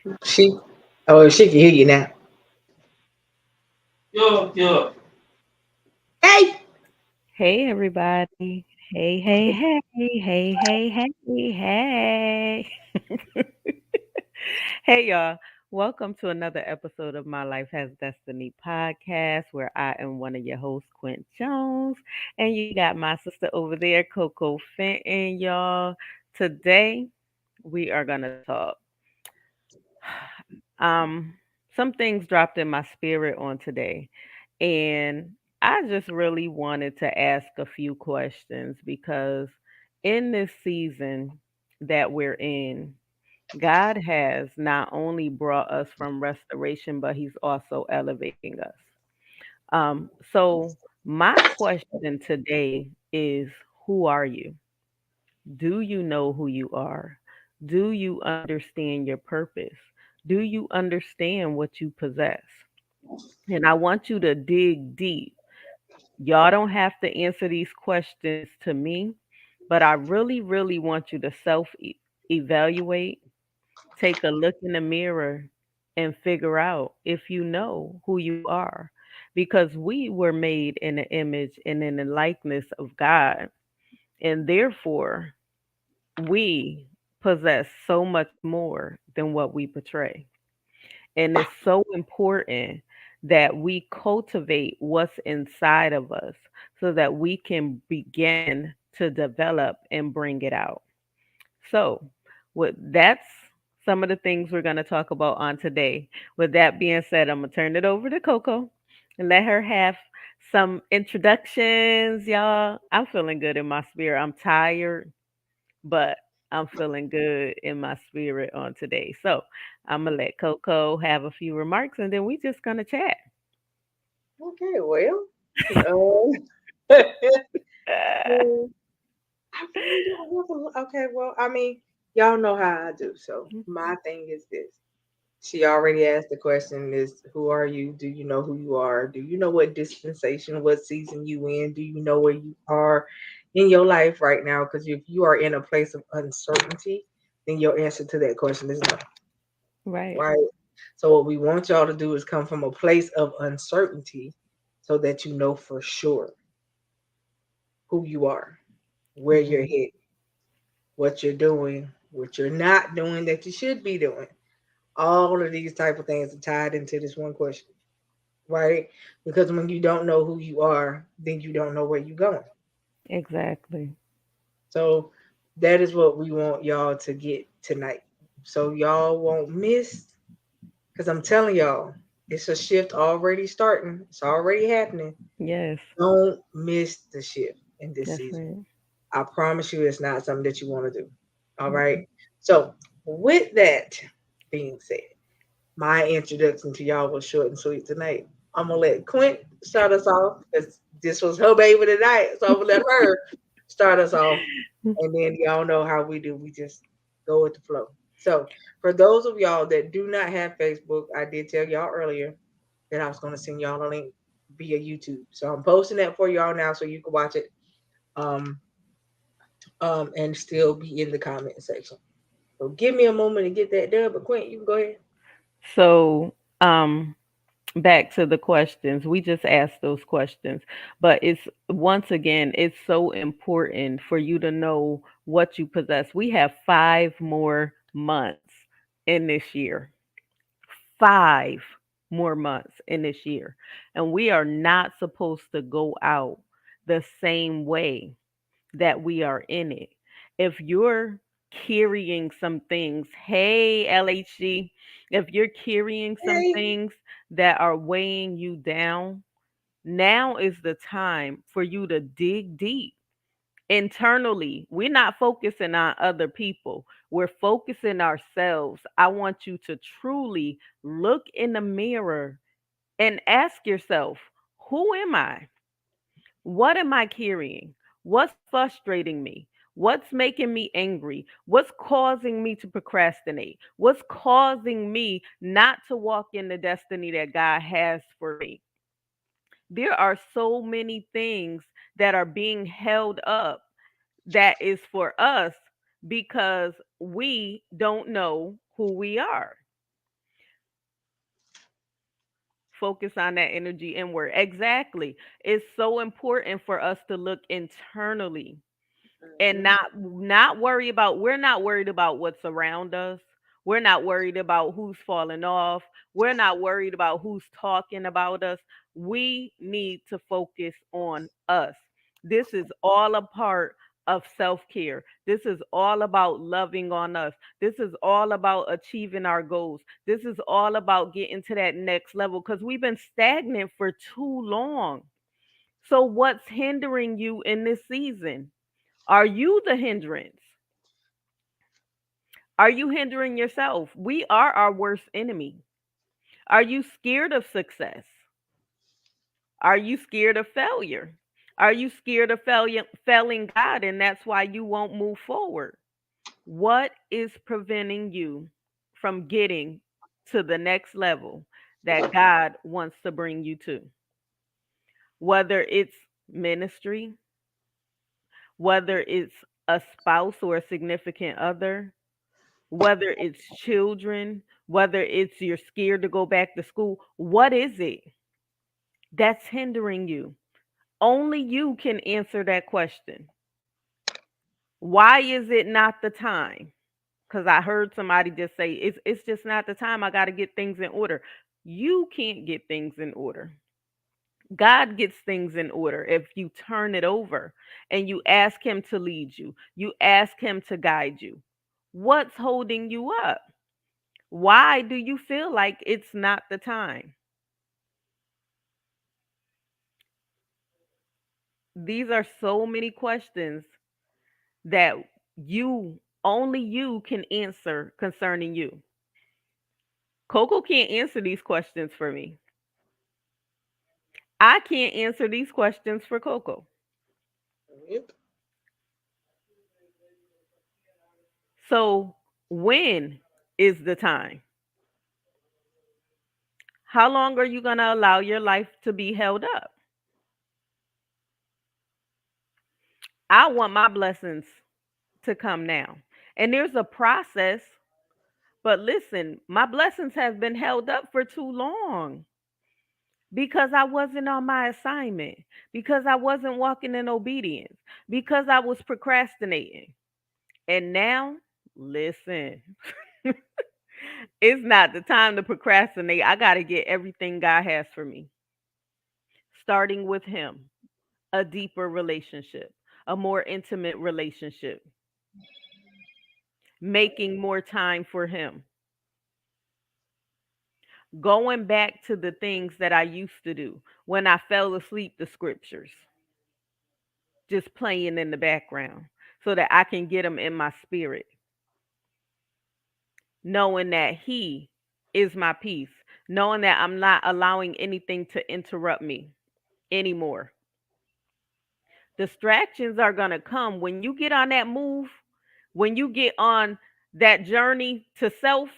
She, oh, she can hear you now. Hey, Hey everybody. Hey, hey, hey, hey, hey, hey, hey. Hey y'all. Welcome to another episode of My Life Has Destiny podcast where I am one of your hosts, Quint Jones. And you got my sister over there, Coco Fenton, y'all. Today we are gonna talk. Um, some things dropped in my spirit on today. And I just really wanted to ask a few questions because in this season that we're in, God has not only brought us from restoration, but He's also elevating us. So, my question today is, who are you? Do you know who you are? Do you understand your purpose? Do you understand what you possess? And I want you to dig deep. Y'all don't have to answer these questions to me, but I really, really want you to self evaluate, take a look in the mirror, and figure out if you know who you are. Because we were made in the image and in the likeness of God. And therefore, we possess so much more than what we portray. And it's so important that we cultivate what's inside of us so that we can begin to develop and bring it out. So, that's some of the things we're going to talk about on today. With that being said, I'm going to turn it over to Coco and let her have some introductions, y'all. I'm feeling good in my spirit. I'm tired, but I'm feeling good in my spirit on today. So I'm gonna let Coco have a few remarks and then we just gonna chat. okay, well, I really don't have okay, well, I mean, y'all know how I do. So my thing is this. She already asked the question is who are you? Do you know who you are? Do you know what dispensation, what season you in? Do you know where you are in your life right now? Because if you are in a place of uncertainty, then your answer to that question is no. Right. Right. So what we want y'all to do is come from a place of uncertainty so that you know for sure who you are, where you're Hmm. headed, what you're doing, what you're not doing that you should be doing. All of these type of things are tied into this one question, right? Because when you don't know who you are, then you don't know where you're going. Exactly. So that is what we want y'all to get tonight. So y'all won't miss, because I'm telling y'all, it's a shift already starting. It's already happening. Yes. Don't miss the shift in this That's season. right. I promise you it's not something that you want to do. All right. Mhm. So, with that being said, my introduction to y'all was short and sweet tonight. I'm going to let Quint start us off because this was her baby tonight. So, I'm going to let her start us off. And then y'all know how we do. We just go with the flow. So, for those of y'all that do not have Facebook, I did tell y'all earlier that I was going to send y'all a link via YouTube. So I'm posting that for y'all now so you can watch it um, and still be in the comment section. So give me a moment to get that done. But Quint, you can go ahead. So back to the questions. We just asked those questions. But it's once again, it's so important for you to know what you possess. We have 5 more months in this year. 5 more months in this year. And we are not supposed to go out the same way that we are in it. If you're carrying some things, hey, LHG, if you're carrying some Hey. things that are weighing you down, now is the time for you to dig deep internally. We're not focusing on other people, we're focusing ourselves. I want you to truly look in the mirror and ask yourself, who am I? What am I carrying? What's frustrating me? What's making me angry? What's causing me to procrastinate? What's causing me not to walk in the destiny that God has for me? There are so many things that are being held up that is for us because we don't know who we are. focus on that energy inward. Exactly. It's so important for us to look internally and Mhm. not worry about, we're not worried about what's around us. We're not worried about who's falling off. We're not worried about who's talking about us. We need to focus on us. This is all a part of self-care. This is all about loving on us. This is all about achieving our goals. This is all about getting to that next level because we've been stagnant for too long. So what's hindering you in this season? Are you the hindrance? Are you hindering yourself? We are our worst enemy. Are you scared of success? Are you scared of failure? Are you scared of failing God and that's why you won't move forward? What is preventing you from getting to the next level that God wants to bring you to? Whether it's ministry, whether it's a spouse or a significant other, whether it's children, whether it's you're scared to go back to school, what is it that's hindering you? Only you can answer that question. Why is it not the time? Because I heard somebody just say it's just not the time. I got to get things in order. You can't get things in order. God gets things in order if you turn it over and you ask Him to lead you. You ask Him to guide you. What's holding you up? Why do you feel like it's not the time? These are so many questions that only you can answer concerning you. Coco can't answer these questions for me. I can't answer these questions for Coco. Yep. So, when is the time? How long are you going to allow your life to be held up? I want my blessings to come now. And there's a process, but listen, my blessings have been held up for too long because I wasn't on my assignment, because I wasn't walking in obedience, because I was procrastinating. And now, listen, it's not the time to procrastinate. I got to get everything God has for me, starting with Him, a deeper relationship, a more intimate relationship, making more time for Him, going back to the things that I used to do when I fell asleep, the scriptures, just playing in the background so that I can get them in my spirit, knowing that He is my peace, knowing that I'm not allowing anything to interrupt me anymore. Distractions are going to come when you get on that move, when you get on that journey to self.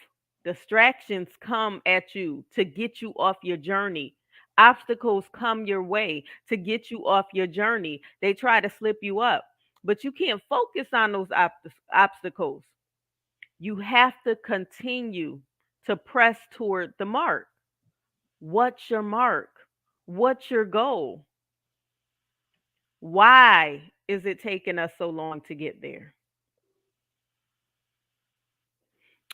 Distractions come at you to get you off your journey. Obstacles come your way to get you off your journey. They try to slip you up, but you can't focus on those obstacles. You have to continue to press toward the mark. What's your mark? What's your goal? Why is it taking us so long to get there?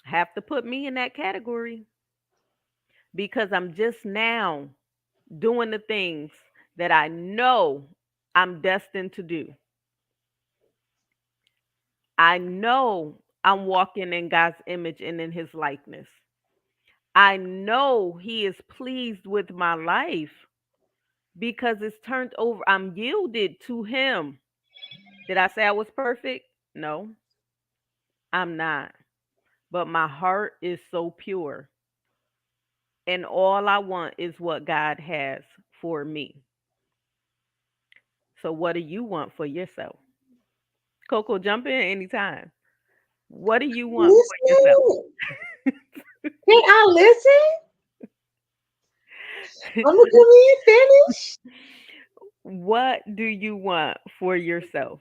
Have to put me in that category because I'm just now doing the things that I know I'm destined to do. I know I'm walking in God's image and in His likeness. I know He is pleased with my life because it's turned over. I'm yielded to Him. Did I say I was perfect? No, I'm not. But my heart is so pure. And all I want is what God has for me. So, what do you want for yourself? Coco, jump in anytime. What do you want for yourself? Listening. Can I listen? I'm gonna come in finish. What do you want for yourself?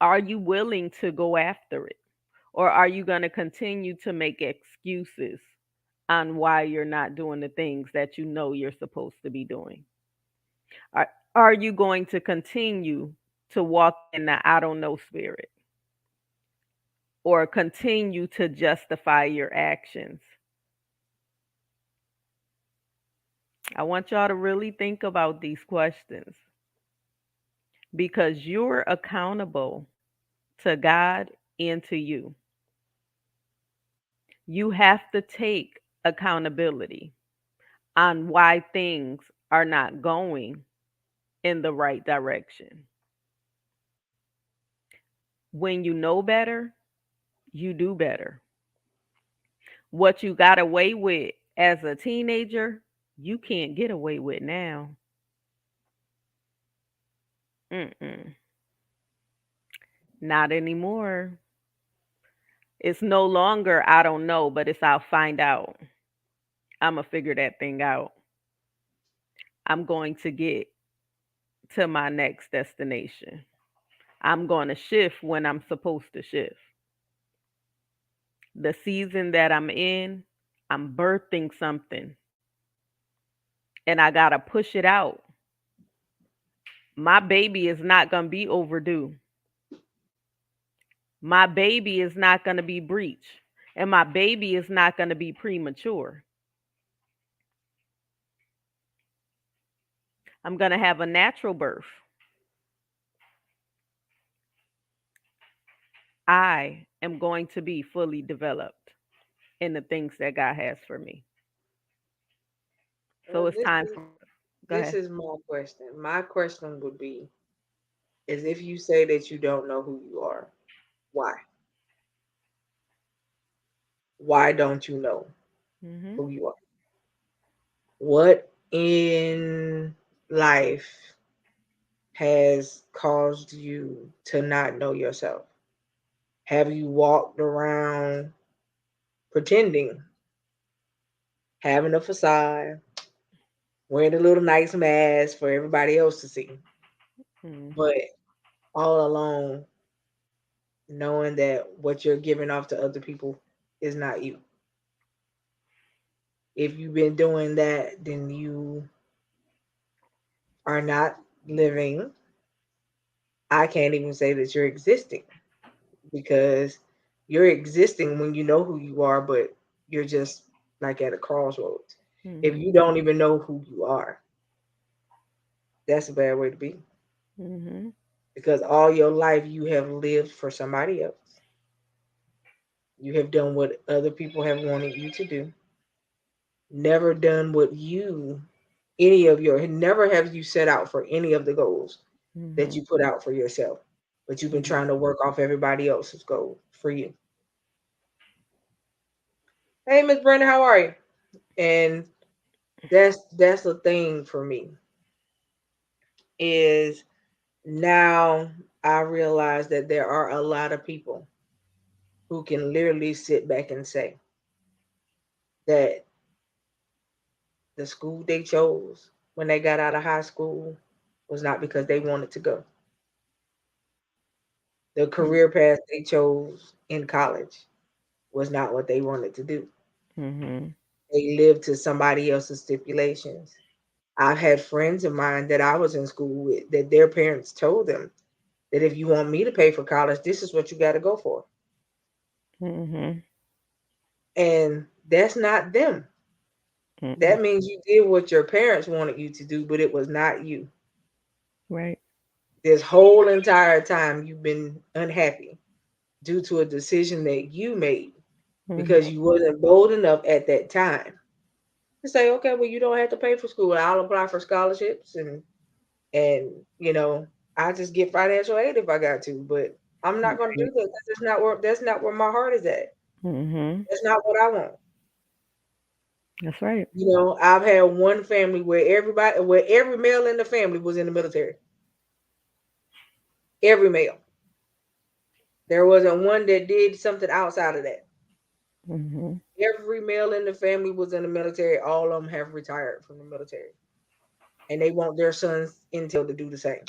Are you willing to go after it? Or are you going to continue to make excuses on why you're not doing the things that you know you're supposed to be doing? Are you going to continue to walk in the I don't know spirit or continue to justify your actions? I want y'all to really think about these questions because you're accountable to God and to you. You have to take accountability on why things are not going in the right direction. When you know better, you do better. What you got away with as a teenager, you can't get away with now. Mm-mm. Not anymore. It's no longer I don't know, but it's I'll find out. I'm going to figure that thing out. I'm going to get to my next destination. I'm going to shift when I'm supposed to shift. The season that I'm in, I'm birthing something and I got to push it out. My baby is not going to be overdue. My baby is not going to be breech. And my baby is not going to be premature. I'm going to have a natural birth. I am going to be fully developed in the things that God has for me. So Well, it's time for, go this ahead. is my question. My question would be is if you say that you don't know who you are, why? Why don't you know Hmm. who you are? What in life has caused you to not know yourself? Have you walked around pretending, having a facade, wearing a little nice mask for everybody else to see, Hmm. but all along knowing that what you're giving off to other people is not you? If you've been doing that, then you are not living. I can't even say that you're existing because you're existing when you know who you are, but you're just like at a crossroads. If Hmm. you don't even know who you are, that's a bad way to be Hmm. because all your life you have lived for somebody else. You have done what other people have wanted you to do, never done what you, any of your, never have you set out for any of the goals that Hmm. you put out for yourself, but you've been Hmm. trying to work off everybody else's goal for you. Hey, Miss Brenda, how are you? And that's the thing for me is now I realize that there are a lot of people who can literally sit back and say that the school they chose when they got out of high school was not because they wanted to go. The career path they chose in college was not what they wanted to do. Hmm. They lived to somebody else's stipulations. I've had friends of mine that I was in school with that their parents told them that if you want me to pay for college, this is what you got to go for. Hmm. And that's not them. Hmm. That means you did what your parents wanted you to do, but it was not you. Right. This whole entire time you've been unhappy due to a decision that you made Hmm. because you wasn't bold enough at that time to say, okay, well, you don't have to pay for school. I'll apply for scholarships and I just get financial aid if I got to, but I'm not going to do Right. that because that's not where my heart is at. Hmm. That's not what I want. That's right. I've had one family where every male in the family was in the military. Every male. There wasn't one that did something outside of that. Hmm. Every male in the family was in the military. All of them have retired from the military, and they want their sons until to do the same.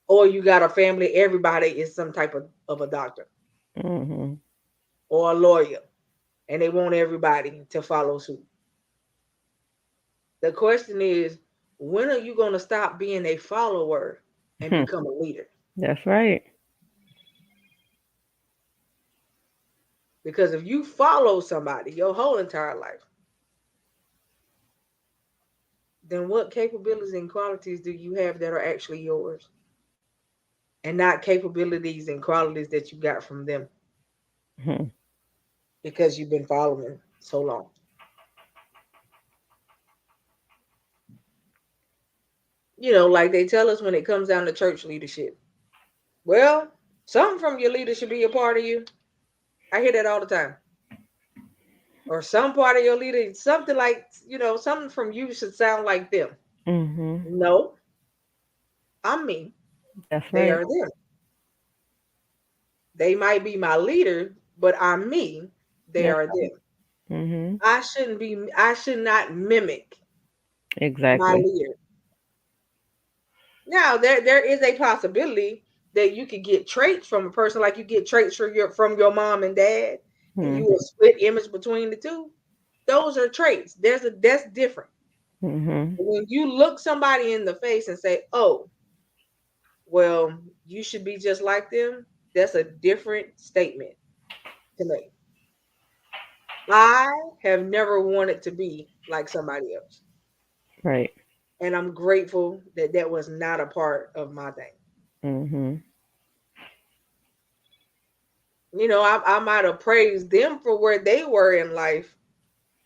Or you got a family, everybody is some type of a doctor. Hmm. or a lawyer, and they want everybody to follow suit. The question is, when are you going to stop being a follower and Hmm. become a leader? That's right. Because if you follow somebody your whole entire life, then what capabilities and qualities do you have that are actually yours and not capabilities and qualities that you got from them Hmm. because you've been following so long? Like they tell us when it comes down to church leadership. Well, something from your leader should be a part of you. I hear that all the time. Or some part of your leader, something like, something from you should sound like them. Mhm. No, I'm me. That's They right. are them. They might be my leader, but I'm me. They That's are right. them. Mhm. I should not mimic my Exactly. leader. Now, there is a possibility that you could get traits from a person, like you get traits from your mom and dad, and Mhm. you will split image between the two. Those are traits. That's different. Mhm. When you look somebody in the face and say, "Oh, well, you should be just like them," that's a different statement to make. I have never wanted to be like somebody else, Right. and I'm grateful that that was not a part of my thing. Mhm. I might have praised them for where they were in life,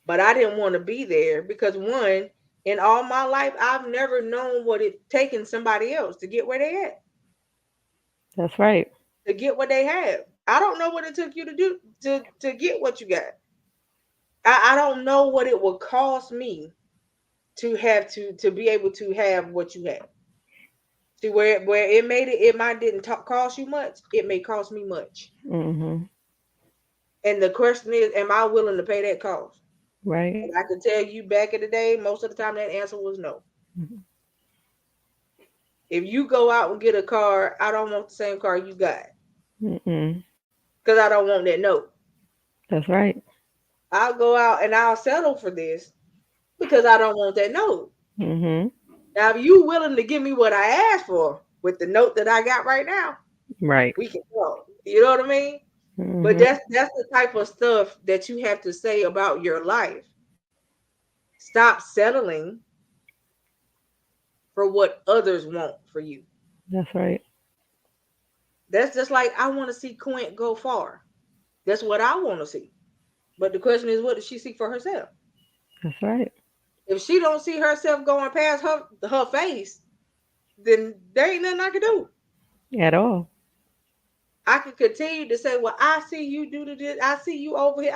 but I didn't want to be there because one, in all my life, I've never known what it taken somebody else to get where they at, That's right. to get what they have. I don't know what it took you to do to get what you got. I don't know what it would cost me to have to be able to have what you have. See where it might didn't cost you much. It may cost me much. Mhm. And the question is, am I willing to pay that cost? Right. And I can tell you back in the day, most of the time that answer was no. Mhm. If you go out and get a car, I don't want the same car you got Mm-mm. because I don't want that note. That's right. I'll go out and I'll settle for this because I don't want that note. Mhm. Now, if you willing to give me what I asked for with the note that I got right now, Right. we can go. You know what I mean? But Mhm. that's the type of stuff that you have to say about your life. Stop settling for what others want for you. That's right. That's just like I want to see Quint go far. That's what I want to see. But the question is, what does she see for herself? That's right. If she don't see herself going past her face, then there ain't nothing I can do. At all. I can continue to say, "Well, I see you do this. I see you over here.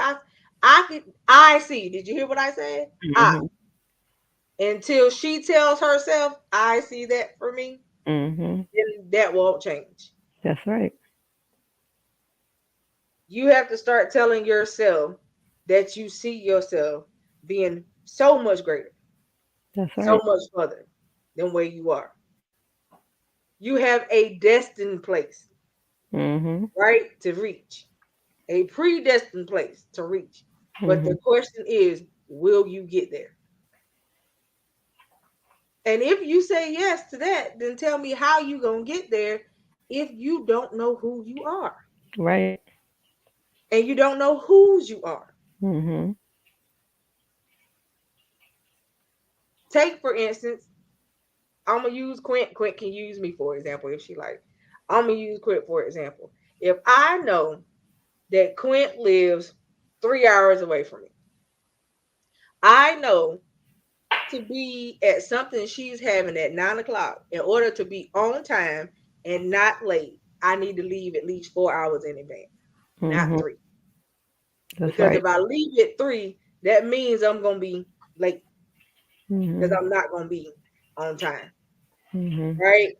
I see." Did you hear what I said? I Mhm. Until she tells herself, "I see that for me," Mhm. then that won't change. That's right. You have to start telling yourself that you see yourself being so much greater, That's so right. much further than where you are. You have a destined place, Mhm. right, to reach, a predestined place to reach. But the Mhm. question is, will you get there? And if you say yes to that, then tell me how you going to get there if you don't know who you are Right. and you don't know whose you are. Mhm. Take, for instance, I'm going to use Quint. Quint can use me, for example, if she like. I'm going to use Quint, for example. If I know that Quint lives 3 hours away from me, I know to be at something she's having at 9 o'clock, in order to be on time and not late, I need to leave at least 4 hours in advance, not Mhm. three. That's Because right. if I leave at three, that means I'm gonna be late because Mhm. I'm not gonna be on time. Mhm. Right?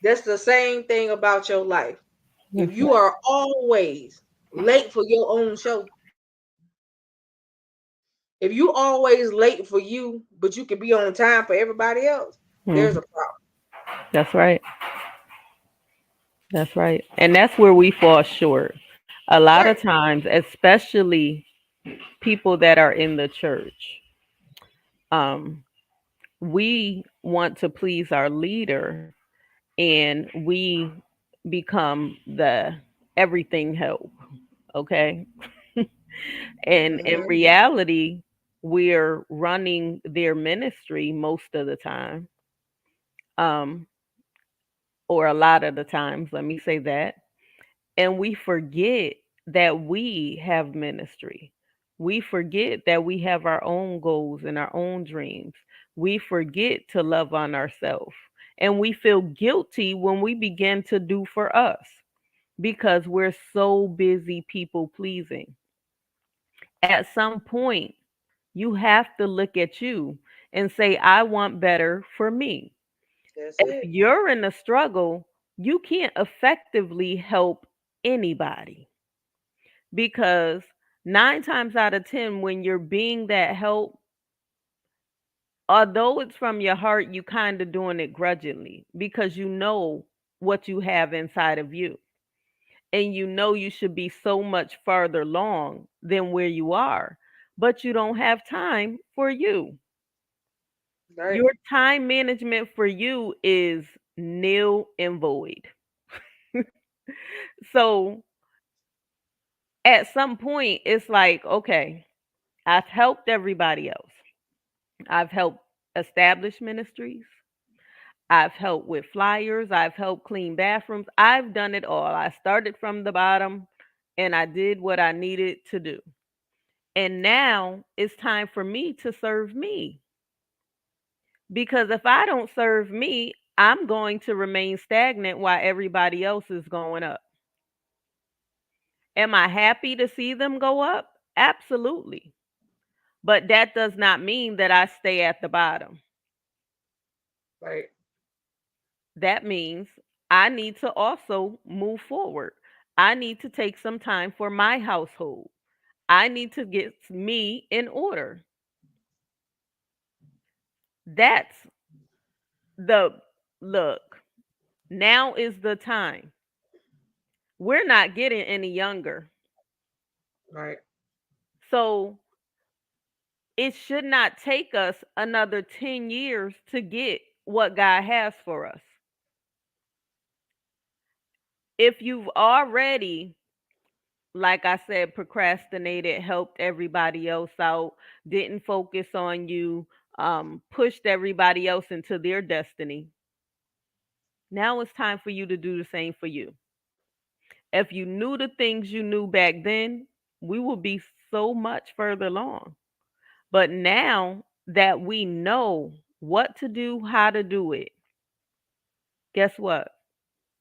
That's the same thing about your life. If That's you right. are always late for your own show, if you always late for you, but you can be on time for everybody else, there's Mhm. a problem. That's right. That's right. And that's where we fall short. A lot Right. of times, especially people that are in the church, um, we want to please our leader and we become the everything help. Okay. And in Hmm. reality, we're running their ministry most of the time, um, or a lot of the times, let me say that. And we forget that we have ministry. We forget that we have our own goals and our own dreams. We forget to love on ourselves. And we feel guilty when we begin to do for us because we're so busy people pleasing. At some point, you have to look at you and say, I want better for me. That's If it. you're in a struggle, you can't effectively help anybody because 9 times out of 10, when you're being that help, although it's from your heart, you kind of doing it grudgingly because you know what you have inside of you. And you know you should be so much farther along than where you are, but you don't have time for you. Right. Your time management for you is nil and void. So at some point, it's like, okay, I've helped everybody else. I've helped establish ministries. I've helped with flyers. I've helped clean bathrooms. I've done it all. I started from the bottom and I did what I needed to do. And now it's time for me to serve me. Because if I don't serve me, I'm going to remain stagnant while everybody else is going up. Am I happy to see them go up? Absolutely. But that does not mean that I stay at the bottom. Right. That means I need to also move forward. I need to take some time for my household. I need to get me in order. That's the look. Now is the time. We're not getting any younger. Right. So it should not take us another 10 years to get what God has for us. If you've already, like I said, procrastinated, helped everybody else out, didn't focus on you, pushed everybody else into their destiny, now it's time for you to do the same for you. If you knew the things you knew back then, we would be so much further along. But now that we know what to do, how to do it, guess what?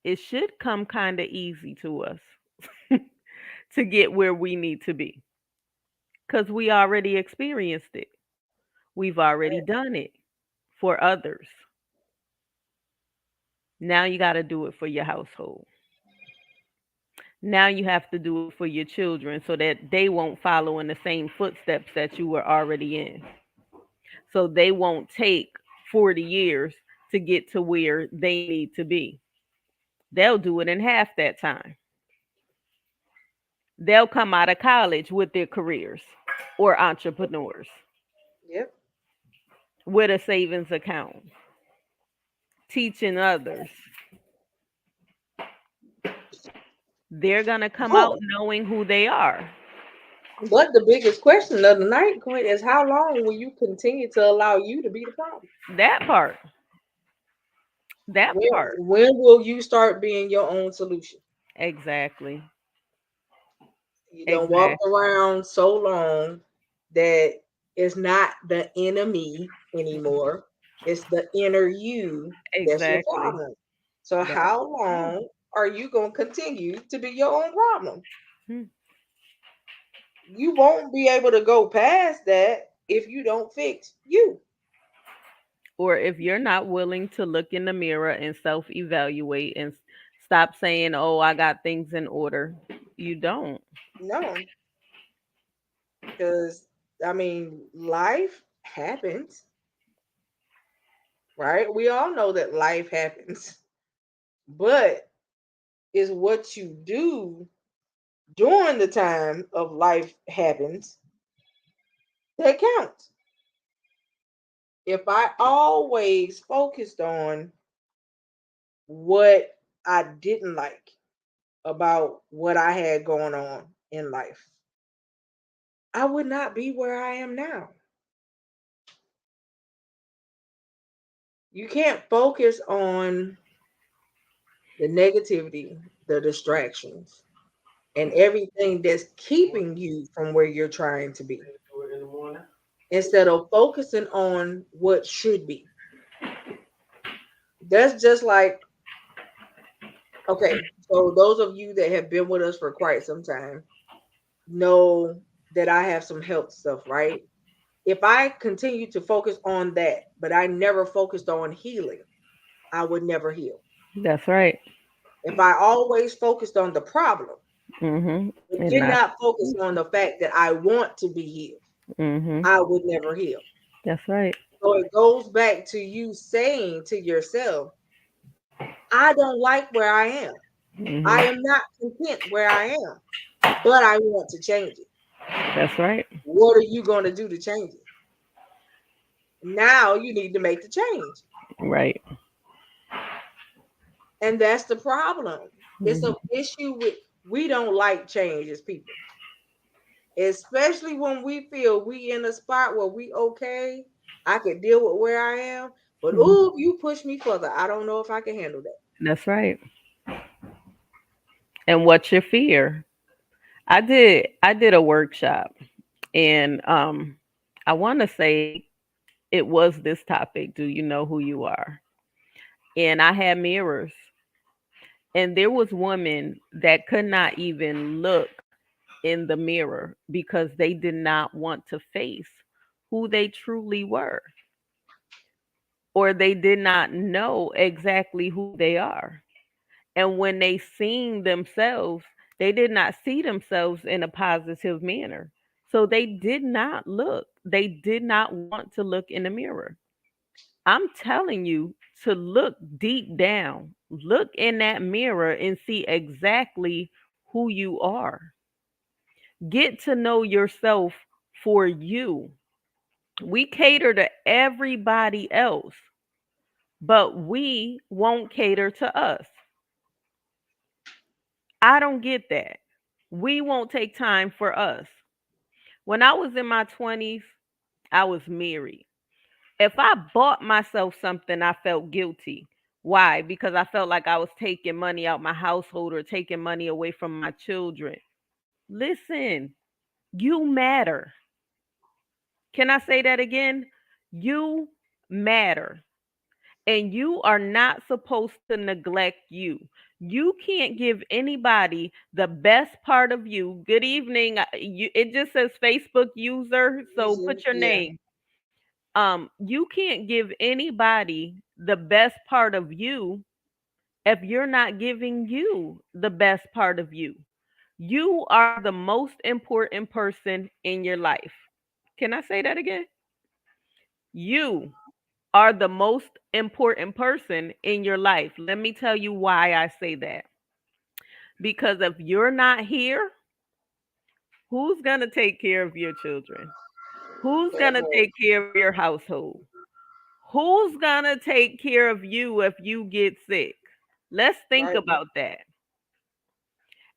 It should come kind of easy to us to get where we need to be because we already experienced it. We've already Right. done it for others. Now you got to do it for your household. Now you have to do it for your children so that they won't follow in the same footsteps that you were already in. So they won't take 40 years to get to where they need to be. They'll do it in half that time. They'll come out of college with their careers or entrepreneurs Yep. with a savings account, teaching others. They're going to come out Oh, knowing who they are. but the biggest question of the night, Quint, is how long will you continue to allow you to be the problem? That part. That When part. when will you start being your own solution? Exactly. You don't walk Exactly. around so long that it's not the enemy anymore. It's the inner you that's your Exactly. problem. So That's how true. long are you gonna continue to be your own problem? Hmm. You won't be able to go past that if you don't fix you. Or if you're not willing to look in the mirror and self evaluate and stop saying, oh, I got things in order, you don't. No, because I mean, life happens, right? We all know that life happens, but it's what you do during the time of life happens that counts. If I always focused on what I didn't like about what I had going on in life, I would not be where I am now. You can't focus on the negativity, the distractions, and everything that's keeping you from where you're trying to be instead of focusing on what should be. That's just like, okay, so those of you that have been with us for quite some time know that I have some health stuff, right? If I continue to focus on that, but I never focused on healing, I would never heal. That's right. If I always focused on the problem, Mhm. but And did not. not focus on the fact that I want to be healed, Mhm. I would never heal. That's right. So it goes back to you saying to yourself, I don't like where I am. I Mhm. am not content where I am, but I want to change it. That's right. What are you going to do to change it? Now you need to make the change. Right. And that's the problem. It's an Mhm. issue with we don't like change as people, especially when we feel we in a spot where we okay. I can deal with where I am, but Mhm. ooh, you push me further. I don't know if I can handle that. That's right. And what's your fear? I did a workshop, and I want to say it was this topic, do you know who you are? And I had mirrors, and there was women that could not even look in the mirror because they did not want to face who they truly were, or they did not know exactly who they are. And when they seen themselves, they did not see themselves in a positive manner. So they did not look. They did not want to look in the mirror. I'm telling you to look deep down. Look in that mirror and see exactly who you are. Get to know yourself for you. We cater to everybody else, but we won't cater to us. I don't get that. We won't take time for us. When I was in my 20s, I was married. If I bought myself something, I felt guilty. Why? Because I felt like I was taking money out my household or taking money away from my children. Listen, you matter. Can I say that again? You matter. And you are not supposed to neglect you. You can't give anybody the best part of you. Good evening. It just says Facebook user, so Easy, put your yeah, name. You can't give anybody the best part of you if you're not giving you the best part of you. You are the most important person in your life. Can I say that again? You are the most important person in your life. Let me tell you why I say that. Because if you're not here, who's going to take care of your children? Who's that going to part. take care of your household? Who's going to take care of you if you get sick? Let's think Right. about that.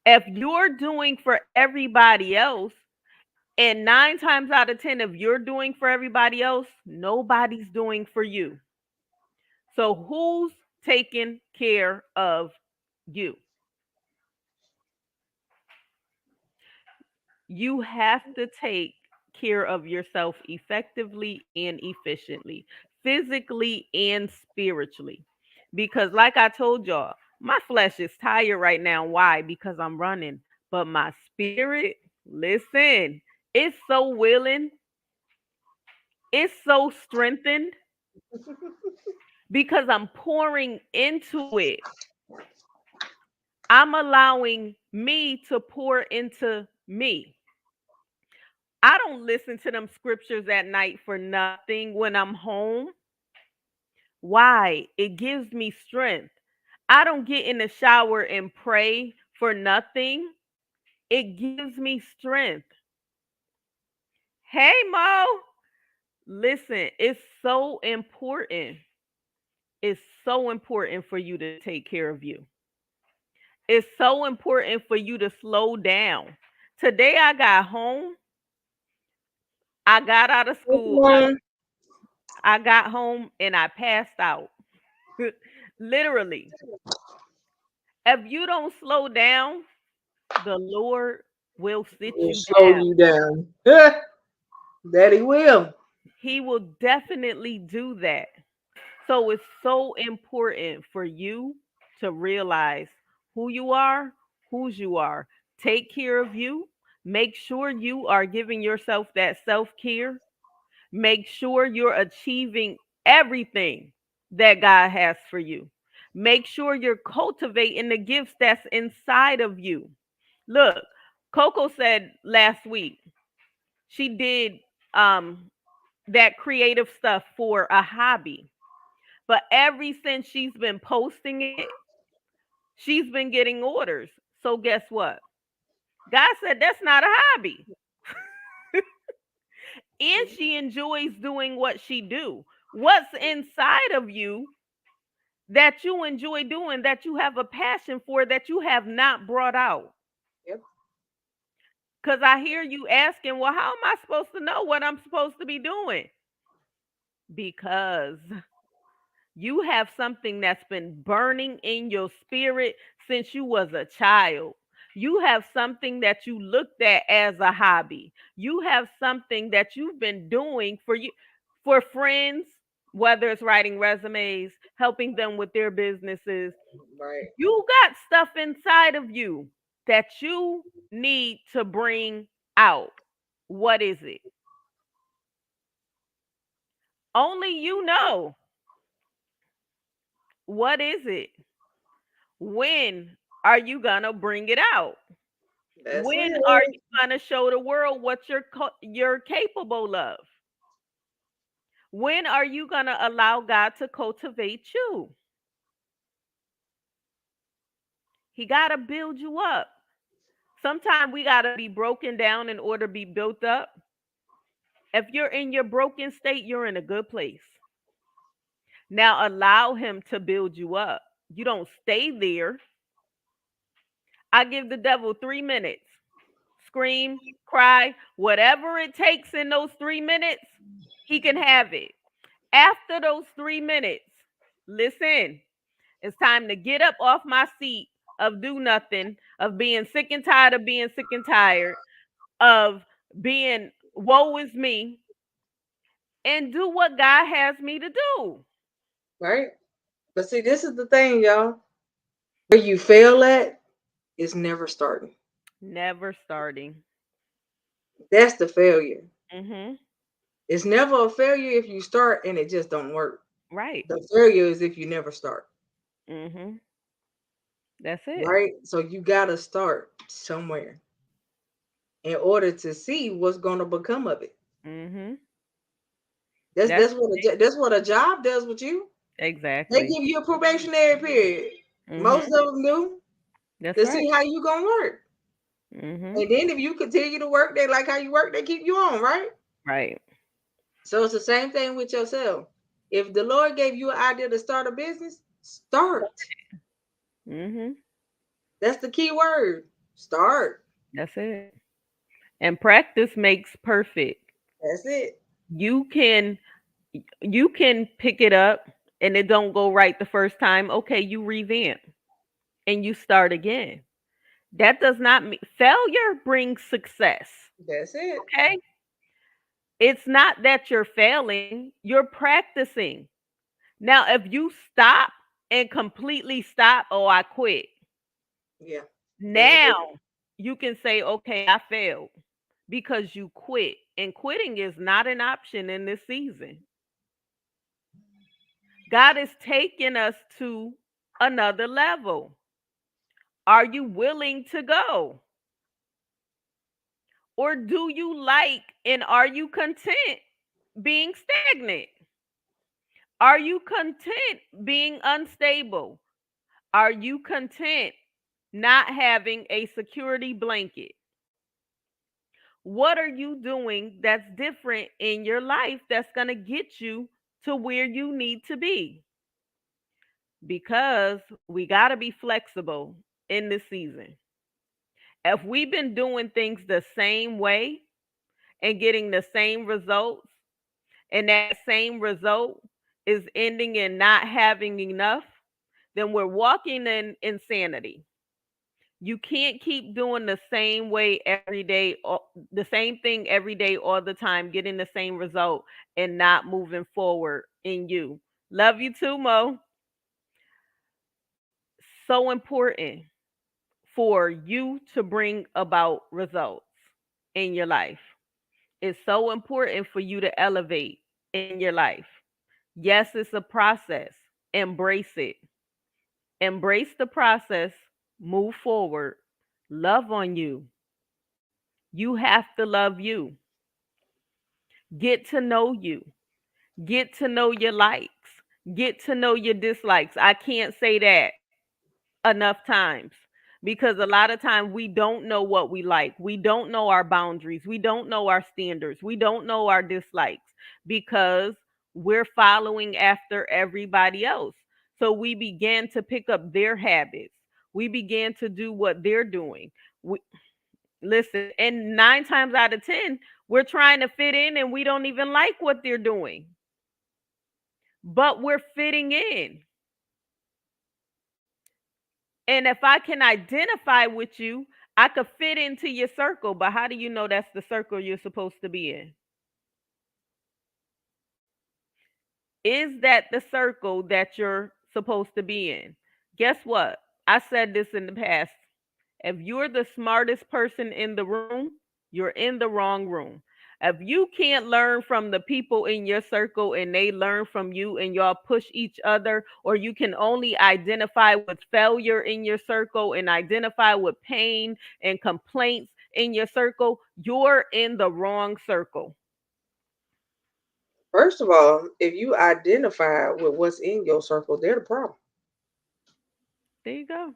If you're doing for everybody else, and 9 times out of 10, if you're doing for everybody else, nobody's doing for you. So who's taking care of you? You have to take care of yourself effectively and efficiently, physically and spiritually. Because, like I told y'all, my flesh is tired right now. Why? Because I'm running. But my spirit, listen, it's so willing, it's so strengthened because I'm pouring into it. I'm allowing me to pour into me. I don't listen to them scriptures at night for nothing when I'm home. Why? It gives me strength. I don't get in the shower and pray for nothing. It gives me strength. Hey, Mo. Listen, it's so important. It's so important for you to take care of you. It's so important for you to slow down. Today I got home. I got out of school. Come on. I got home and I passed out. Literally. If you don't slow down, the Lord will sit Will you slow down. you down. That he will. He will definitely do that. So it's so important for you to realize who you are, whose you are. Take care of you. Make sure you are giving yourself that self care. Make sure you're achieving everything that God has for you. Make sure you're cultivating the gifts that's inside of you. Look, Coco said last week she did um, that creative stuff for a hobby. But ever since she's been posting it, she's been getting orders. So guess what? God said that's not a hobby. And she enjoys doing what she do. What's inside of you that you enjoy doing, that you have a passion for, that you have not brought out? Yep. Because I hear you asking, well, how am I supposed to know what I'm supposed to be doing? Because you have something that's been burning in your spirit since you was a child. You have something that you looked at as a hobby. You have something that you've been doing for you, for friends, whether it's writing resumes, helping them with their businesses. Right. You got stuff inside of you that you need to bring out. What is it? Only you know. What is it? When are you going to bring it out? That's When are it. you going to show the world what you're capable of? When are you going to allow God to cultivate you? He got to build you up. Sometimes we got to be broken down in order to be built up. If you're in your broken state, you're in a good place. Now allow him to build you up. You don't stay there. I give the devil 3 minutes. Scream, cry, whatever it takes in those 3 minutes, he can have it. After those 3 minutes, listen, it's time to get up off my seat of do nothing, of being sick and tired of being sick and tired, of being woe is me, and do what God has me to do. Right. But see, this is the thing, y'all. Where you fail at is never starting. Never starting. That's the failure. Mm-hmm. It's never a failure if you start and it just don't work. Right. The failure is if you never start. Mm-hmm. That's it. Right. So you gotta start somewhere in order to see what's gonna become of it. Mm-hmm. That's That's that's what that's what a job does with you. They exactly. give you a probationary period. Most Mm-hmm. of them do That's to right. see how you gonna work. Mm-hmm. And then if you continue to work, they like how you work, they keep you on, right? Right. So it's the same thing with yourself. If the Lord gave you an idea to start a business, start. Mm-hmm. That's the key word. Start. That's it. And practice makes perfect. That's it. You can you can pick it up and it don't go right the first time. Okay, you revamp and you start again. That does not mean failure brings success. That's it. Okay? It's not that you're failing, you're practicing. Now, if you stop and completely stop, oh, I quit. Yeah. That's it. Now you can say, okay, I failed because you quit. And quitting is not an option in this season. God is taking us to another level. Are you willing to go? Or do you like and are you content being stagnant? Are you content being unstable? Are you content not having a security blanket? What are you doing that's different in your life that's going to get you to where you need to be? Because we got to be flexible in this season. If we've been doing things the same way and getting the same results, and that same result is ending in not having enough, then we're walking in insanity. You can't keep doing the same way every day, or the same thing every day all the time, getting the same result and not moving forward in you. Love you too, Mo. So important for you to bring about results in your life. It's so important for you to elevate in your life. Yes, it's a process. Embrace it. Embrace the process. Move forward. Love on you. You have to love you. Get to know you. Get to know your likes. Get to know your dislikes. I can't say that enough times because a lot of times we don't know what we like. We don't know our boundaries. We don't know our standards. We don't know our dislikes because we're following after everybody else. So we began to pick up their habits. We began to do what they're doing. We, listen, and 9 times out of 10, we're trying to fit in and we don't even like what they're doing, but we're fitting in. And if I can identify with you, I could fit into your circle. But how do you know that's the circle you're supposed to be in? Is that the circle that you're supposed to be in? Guess what? I said this in the past. If you're the smartest person in the room, you're in the wrong room. If you can't learn from the people in your circle and they learn from you and y'all push each other, or you can only identify with failure in your circle and identify with pain and complaints in your circle, you're in the wrong circle. First of all, if you identify with what's in your circle, they're the problem. There you go.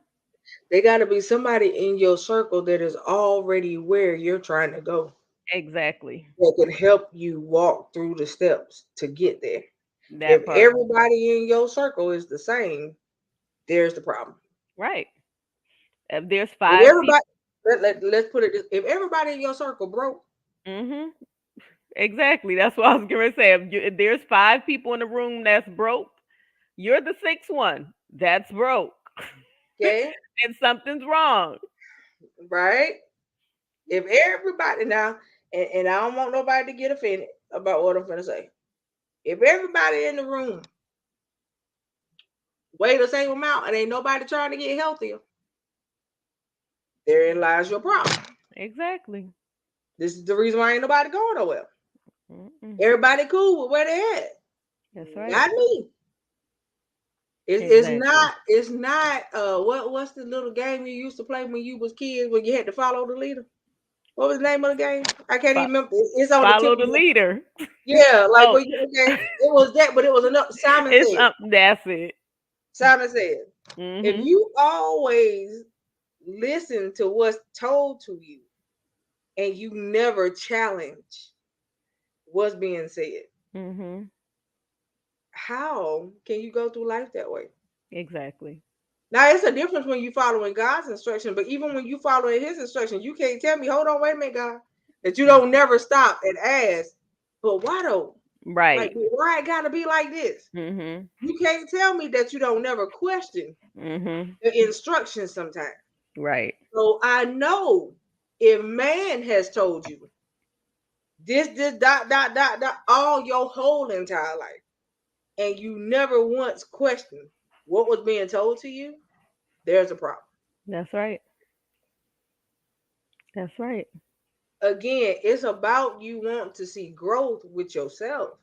They got to be somebody in your circle that is already where you're trying to go, Exactly. that can help you walk through the steps to get there. If That part. everybody in your circle is the same, there's the problem. Right. If there's If five people. everybody, let's put it this, if everybody in your circle broke, Mm-hmm. Exactly. That's what I was going to say. If there's 5 people in the room that's broke, you're the sixth one that's broke. okay, And something's wrong. right? If everybody now, and I don't want nobody to get offended about what I'm gonna say. If everybody in the room weigh the same amount and ain't nobody trying to get healthier, therein lies your problem. Exactly. This is the reason why ain't nobody going nowhere. Mm-mm. Everybody cool with where they at. That's right. Not me. Exactly. It's not what's the little game you used to play when you was kids when you had to follow the leader? What was the name of the game? I can't even Fo- remember. It's on the tip Follow of the my, leader. yeah, like Oh, when you okay, it was that, but it was enough. Simon it's said. that's it. Simon said, if Mhm. you always listen to what's told to you and you never challenge what's being said, Mhm. how can you go through life that way? Exactly. Now it's a difference when you following God's instruction, but even when you following His instruction, you can't tell me, "Hold on, wait a minute, God," that you don't never stop and ask, "But why though? Like, Right. why it gotta be like this?" Mhm. You can't tell me that you don't never question Mhm. the instructions sometimes. Right. So I know if man has told you this dot all your whole entire life, and you never once questioned what was being told to you, there's a problem. That's right. That's right. Again, it's about you want to see growth with yourself.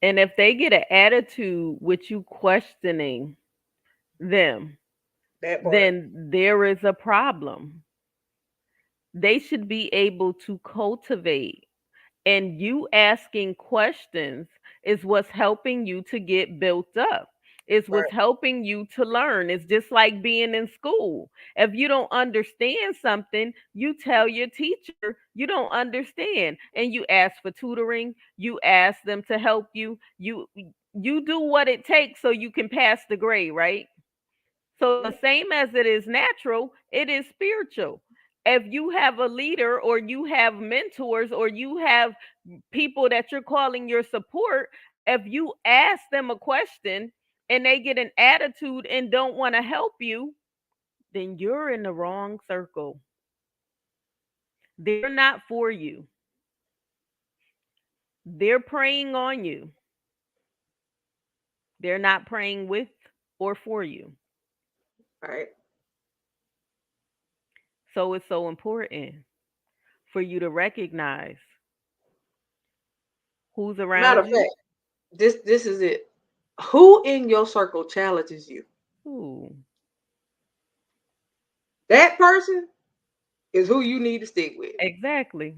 And if they get an attitude with you questioning them, That part. then there is a problem. They should be able to cultivate. And you asking questions is what's helping you to get built up. It's Right. what's helping you to learn. It's just like being in school. If you don't understand something, you tell your teacher you don't understand and you ask for tutoring, you ask them to help you. You do what it takes so you can pass the grade, right? So the Mhm. same as it is natural, it is spiritual. If you have a leader or you have mentors or you have people that you're calling your support, if you ask them a question and they get an attitude and don't want to help you, then you're in the wrong circle. They're not for you. They're preying on you. They're not praying with or for you. Right. So it's so important for you to recognize who's Matter around of you. fact, this is it. Who in your circle challenges you? Ooh, That person is who you need to stick with. exactly.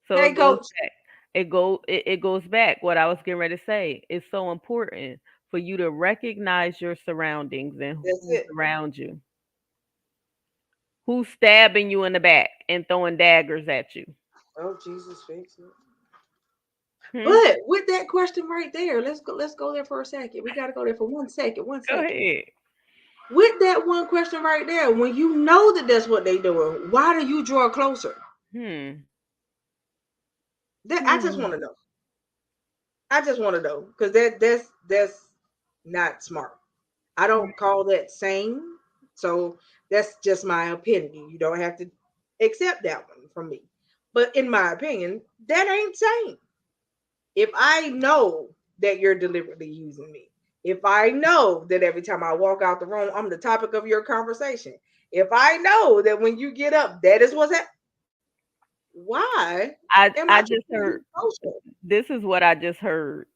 So Hey, it goes coach. back. It goes back. What I was getting ready to say. It's so important for you to recognize your surroundings and That's who's it. around you. Who's stabbing you in the back and throwing daggers at you. Oh, Jesus, fix it. Hmm? But with that question right there, let's go. Let's go there for a second. We got to go there for 1 second. One Go second. ahead. With that one question right there, when you know that that's what they doing, why do you draw closer? Hmm. That I just want Hmm. to know. I just want to know because that's not smart. I don't call that sane. So that's just my opinion. You don't have to accept that one from me. But in my opinion, that ain't sane. If I know that you're deliberately using me, if I know that every time I walk out the room, I'm the topic of your conversation, if I know that when you get up, that is what's happening, why am I I trying just to be heard social? this is what I just heard.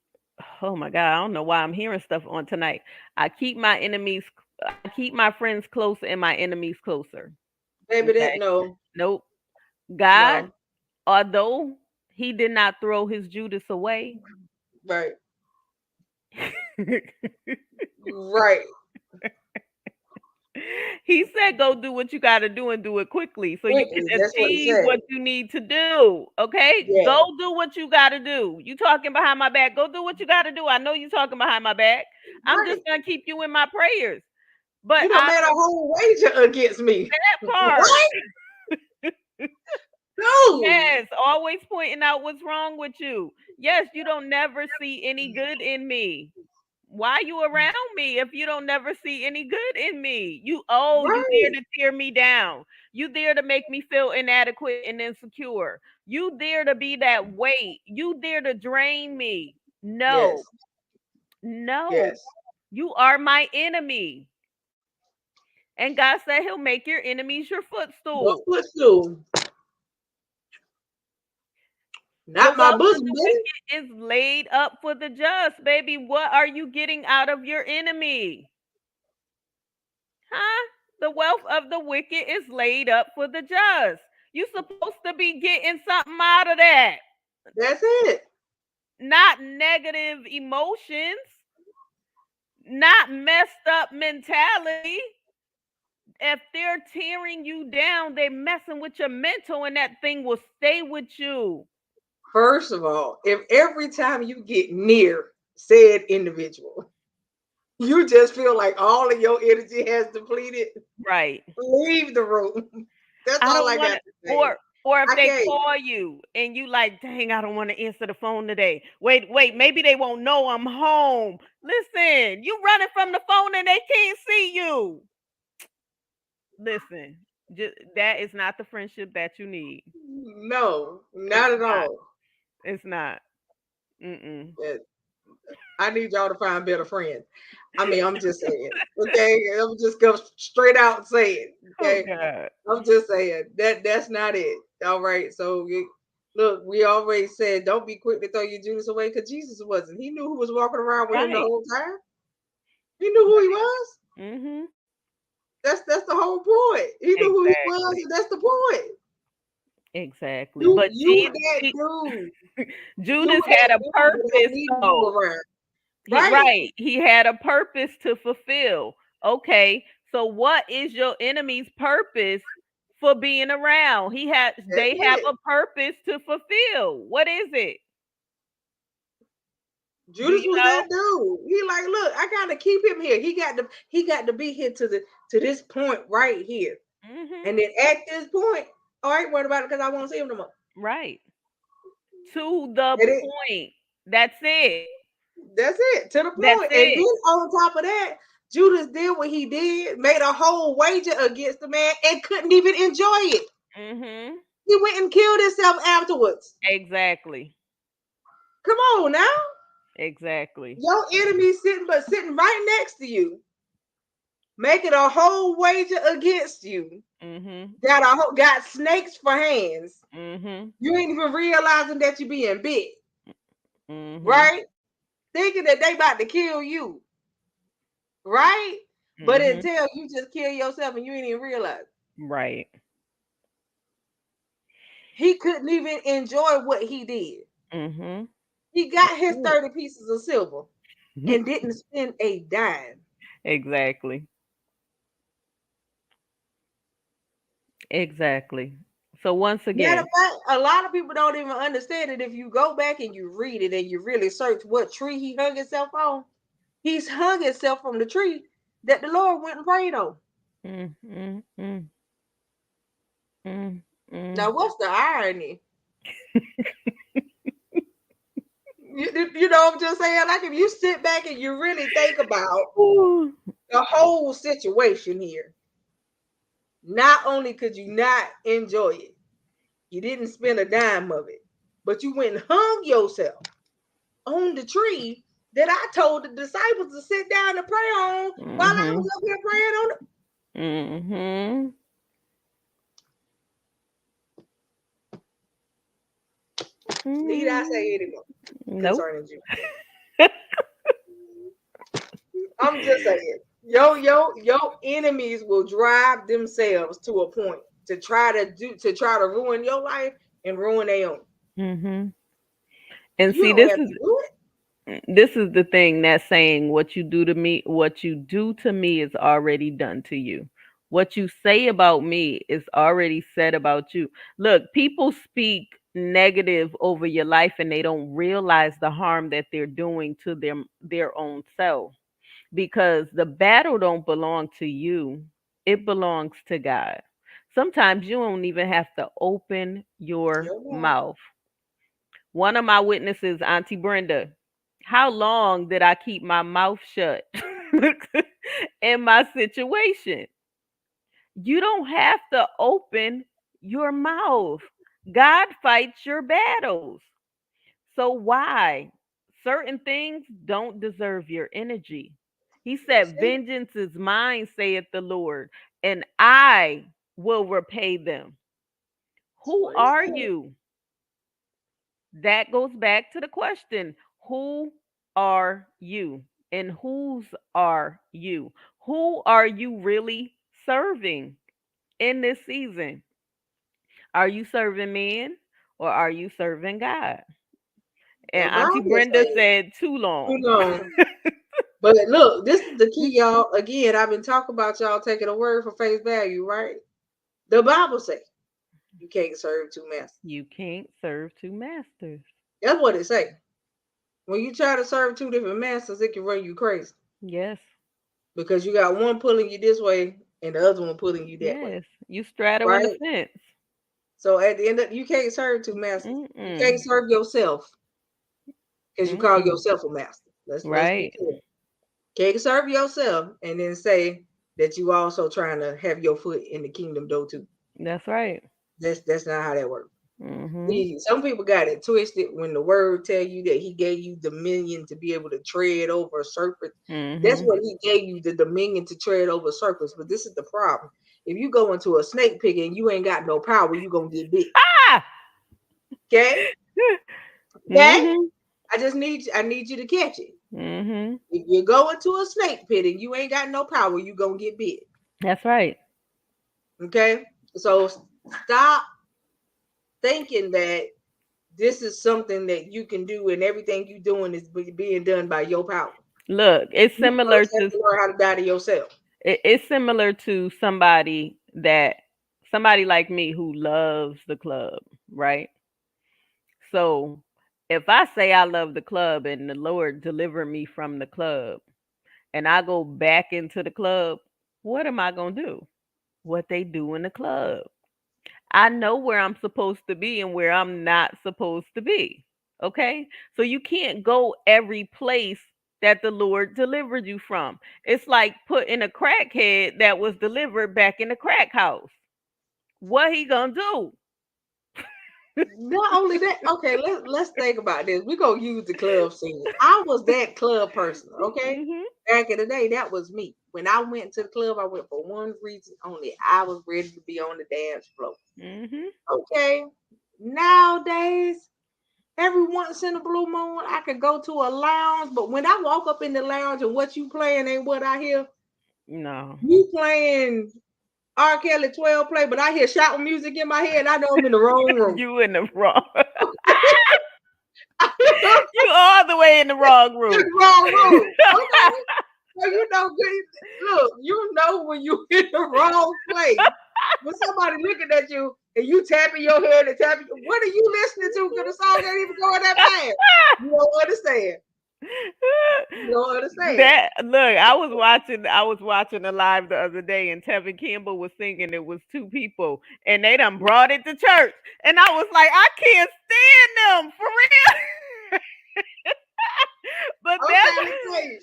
Oh my God, I don't know why I'm hearing stuff on tonight. I keep my friends close and my enemies closer. Baby, that Okay. no, Nope. God, no, although he did not throw his Judas away, right, right. he said go do what you got to do and do it quickly so you Quickly, can that's what he achieve said. what you need to do. Okay? Yeah, Go do what you got to do. You talking behind my back. Go do what you got to do. I know you talking behind my back. I'm just right. going to keep you in my prayers. But You done I made a don't whole wager against me. that part. What? No. Yes, always pointing out what's wrong with you. Yes, you don't never see any good in me. Why you around me if you don't never see any good in me? You there Right. to tear me down. You there to make me feel inadequate and insecure. You there to be that weight. You there to drain me. No. Yes. No. Yes. You are my enemy. And God said he'll make your enemies your Your footstool. footstool, The not my wealth of bosom, the baby. wicked is laid up for the just, baby. What are you getting out of your enemy? Huh? The wealth of the wicked is laid up for the just. You supposed to be getting something out of that, That's it. not negative emotions, not messed up mentality. If they're tearing you down, they're messing with your mental, and that thing will stay with you. First of all, if every time you get near said individual, you just feel like all of your energy has depleted, Right. leave the room. That's I all don't I want got to, to say. or if I they can't. call you and you like, dang, I don't want to answer the phone today. Wait, maybe they won't know I'm home. Listen, you running from the phone and they can't see you. Listen, that is not the friendship that you need. No, It's not at not. all. It's not. Mm-mm. Yeah, I need y'all to find better friends. I mean, I'm just saying. Okay, I'm just go straight out and say it. Oh Okay, God. I'm just saying that's not it. All right. So look, we always said don't be quick to throw your Judas away because Jesus wasn't. He knew who was walking around with him the Right. whole time. He knew who he was. Mm-hmm. That's the whole point. He knew who he was, Exactly. and that's the point. Exactly. You But you that dude. You Judas that had a dude that I purpose need you though. around. right? Right. He had a purpose to fulfill. Okay. So what is your enemy's purpose for being around? That's They have it. a purpose to fulfill. What is it? Do Judas you was know? that dude. He like, look, I gotta keep him here. He got to be here to this point right here. Mhm. And then at this point, all right, what about it? Because I won't see him no more. Right. To the And it, point. That's it. that's it, to the That's point. And then it. on top of that, Judas did what he did, made a whole wager against the man, and couldn't even enjoy it. Mhm. He went and killed himself afterwards. Exactly. Come on now. Exactly. Your enemy sitting right next to you, making a whole wager against you. Mhm. Got snakes for hands. Mhm. You ain't even realizing that you're being bit, Mhm. right? Thinking that they about to kill you, right? But Mhm. until you just kill yourself and you ain't even realize. Right. He couldn't even enjoy what he did. Mhm. He got his 30 pieces of silver and didn't spend a dime. Exactly. Exactly. So once Matter of again, fact, a lot of people don't even understand it. If you go back and you read it and you really search what tree he hung himself on, he's hung himself from the tree that the Lord went and prayed on. mm, mm, mm, mm, Now, mm. what's the irony? You know, I'm just saying, like if you sit back and you really think about Ooh. the whole situation here, not only could you not enjoy it, you didn't spend a dime of it, but you went and hung yourself on the tree that I told the disciples to sit down and pray on while I was Mhm. up here praying on it. Mhm. Need I say Mhm. anymore Nope. concerning you? I'm just saying, your enemies will drive themselves to a point to try to ruin your life and ruin their own. Mhm. And You see, don't have to do it. this is the thing that's saying what you do to me is already done to you. What you say about me is already said about you. Look, people speak negative over your life and they don't realize the harm that they're doing to their own self, because the battle don't belong to you. It belongs to God. Sometimes you don't even have to open your Your mouth. mouth. One of my witnesses, Auntie Brenda, how long did I keep my mouth shut in my situation? You don't have to open your mouth. God fights your battles. So why? Certain things don't deserve your energy. He That's said, it. vengeance is mine, saith the Lord, and I will repay them. That's Who what he are said. you? That goes back to the question, who are you? And whose are you? Who are you really serving in this season? Are you serving men or are you serving God? The And Auntie Bible Brenda says said, too too long. long. But look, this is the key, y'all. Again, I've been talking about y'all taking a word for face value, right? The Bible says you can't serve two masters. You can't serve two masters. That's what it say. When you try to serve two different masters, it can run you crazy Yes. because you got one pulling you this way and the other one pulling you that way, Yes. You straddling the right? fence. So at the end of you can't serve two masters. You Mm-mm. can't serve yourself because you call Mm-mm. yourself a master. Let's be Right. clear. Can't serve yourself and then say that you also trying to have your foot in the kingdom door too. That's right. That's not how that works. Mm-hmm. See, some people got it twisted when the word tell you that he gave you dominion to be able to tread over serpents. That's Mm-hmm. what he gave you, the dominion to tread over serpents. But this is the problem. If you go into a snake pit and you ain't got no power, you gonna get bit. Ah! Okay? Okay? Mm-hmm. I need you to catch it. Mm-hmm. If you go into a snake pit and you ain't got no power, you gonna get bit. That's right. Okay? So stop thinking that this is something that you can do, and everything you doing is being done by your power. Look, it's You similar first have to to learn how to die to yourself. it's similar to somebody like me who loves the club, right? So if I say I love the club and the Lord deliver me from the club and I go back into the club, what am I gonna do? What they do in the club. I know where I'm supposed to be and where I'm not supposed to be. Okay? So you can't go every place that the Lord delivered you from. It's like putting a crackhead that was delivered back in the crack house. What he gonna do? Not only that, okay, let's think about this. We're gonna use the club scene. I was that club person, okay? Mhm. Back in the day, that was me. When I went to the club, I went for one reason only. I was ready to be on the dance floor. Mhm. Okay. Nowadays, every once in a blue moon, I could go to a lounge, but when I walk up in the lounge and what you playing ain't what I hear, No. you playing R. Kelly 12 play, but I hear shouting music in my head. I know I'm in the wrong room. You in the wrong. I hear them You all the way in the wrong in room. the wrong room. Okay. So you know, look, you know when you in the wrong place. When somebody looking at you and you tapping your head and tapping, what are you listening to? Because the song ain't even going that fast. You don't understand. You don't understand. That look, I was watching a live the other day and Tevin Campbell was singing it was two people and they done brought it to church. And I was like, I can't stand them for real. But Okay, let me tell you.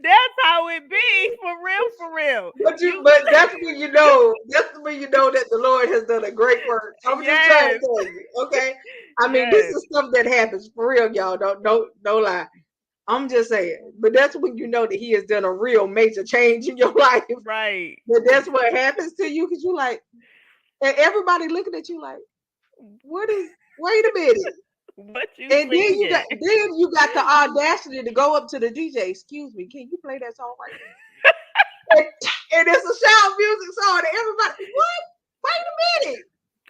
that's how it be for real. You But that's when you know that the Lord has done a great work. I'm just trying to yes, tell you, okay? I mean, this yes, is stuff that happens for real, y'all. Don't lie. I'm just saying. But that's when you know that He has done a real major change in your life. right. But that's what happens to you because you like, and everybody looking at you like, what is? Wait a minute. What you And singing? then you got the audacity to go up to the DJ. Excuse me, can you play that song right now? And it's a shout music song, and everybody, what? Wait a minute.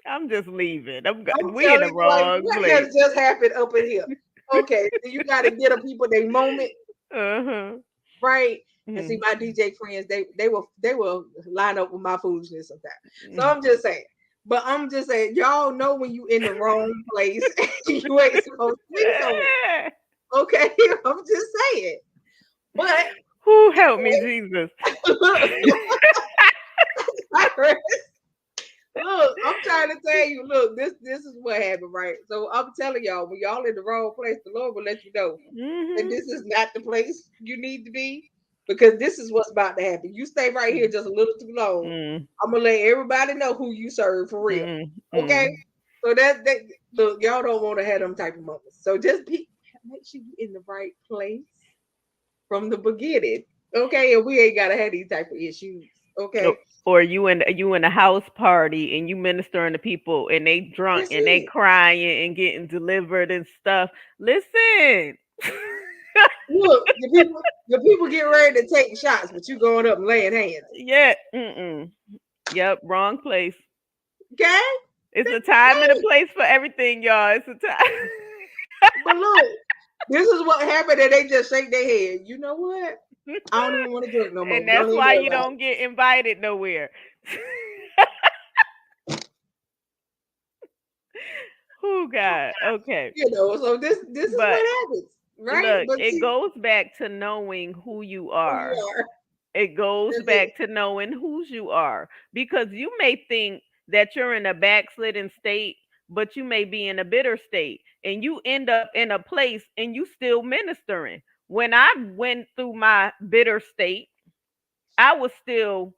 I'm just leaving. I'm We in the telling you, like, wrong what place. has just happened up in here? Okay, so you got to get a people their moment, Uh-huh. right? And see, Mm, my DJ friends, they will line up with my foolishness sometimes. So mm. I'm just saying. But I'm just saying, y'all know when you in the wrong place, you ain't supposed to be somewhere. Okay, I'm just saying. But Who help me, Jesus? look, look, I'm trying to tell you, look, this is what happened, right? So I'm telling y'all, when y'all in the wrong place, the Lord will let you know that Mhm. this is not the place you need to be because this is what's about to happen. You stay right here just a little too long. Mm, I'm gonna let everybody know who you serve for real. mm, Okay? mm. So that look, y'all don't want to have them type of moments. So just make sure you in the right place from the beginning. Okay, and we ain't gotta have these type of issues. Or Okay. or you in a house party and you ministering to people and they drunk That's and they it. crying and getting delivered and stuff. Listen. Look, the people get ready to take shots, but you going up and laying hands. Yeah. Mm-mm. Yep. Wrong place. Okay? It's a time and a place for everything, y'all. It's a time. But look, this is what happened, and they just shake their head. You know what? I don't even want to drink no more. And Don't that's even why worry you about it. don't get invited nowhere. Oh God. Okay. So this is But what happens, right? look, But it see goes back to knowing who you who you are. are. It goes That's it. back to knowing whose you are because you may think that you're in a backslidden state, but you may be in a bitter state and you end up in a place and you still ministering. When I went through my bitter state, I was still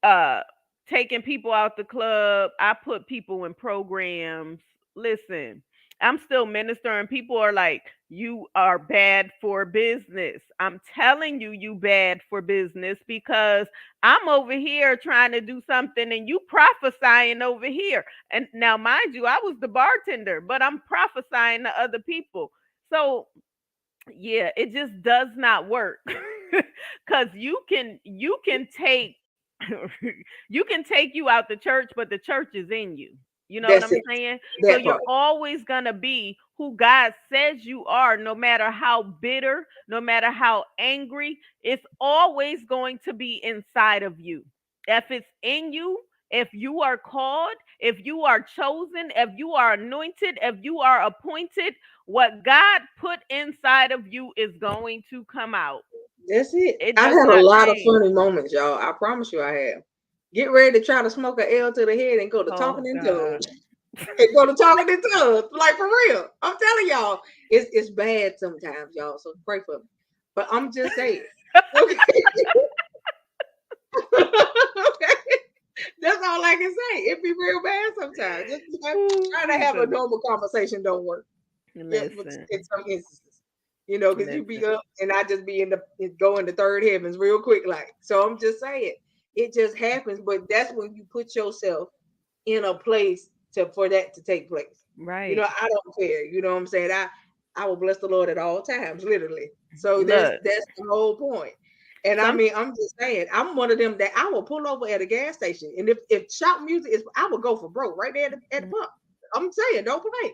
uh taking people out the club. I put people in programs. Listen, I'm still ministering. People are like, you are bad for business. I'm telling you, you bad for business because I'm over here trying to do something and you prophesying over here. And now, mind you, I was the bartender, but I'm prophesying to other people. So yeah, it just does not work. Cuz you can take you can take you out the church, but the church is in you. You know what That's I'm it. saying? So That you're part. always going to be who God says you are, no matter how bitter, no matter how angry. It's always going to be inside of you. If it's in you, if you are called, if you are chosen, if you are anointed, if you are appointed, what God put inside of you is going to come out. That's it. It I does had a not lot of change. funny moments, y'all. I promise you I have. Get ready to try to smoke a L to the head and go to Oh talking in God. tongues. And go to talking in tongues. Like for real. I'm telling y'all, it's bad sometimes, y'all. So pray for me. But I'm just saying. Okay. Okay. That's all I can say. It be real bad sometimes. Just Oh trying to have a Jesus. normal conversation don't work. Yeah, but Listen. in some instances, you know, because you be Listen. up and I just be in the go into third heavens real quick, like. So I'm just saying, it just happens. But that's when you put yourself in a place to for that to take place. You know, Right. I don't care. You know what I'm saying? I will bless the Lord at all times, literally. So Look, that's the whole point. And I some mean, I'm just saying, I'm one of them that I will pull over at a gas station, and if shop music is, I will go for broke right there at the pump. I'm saying, don't play.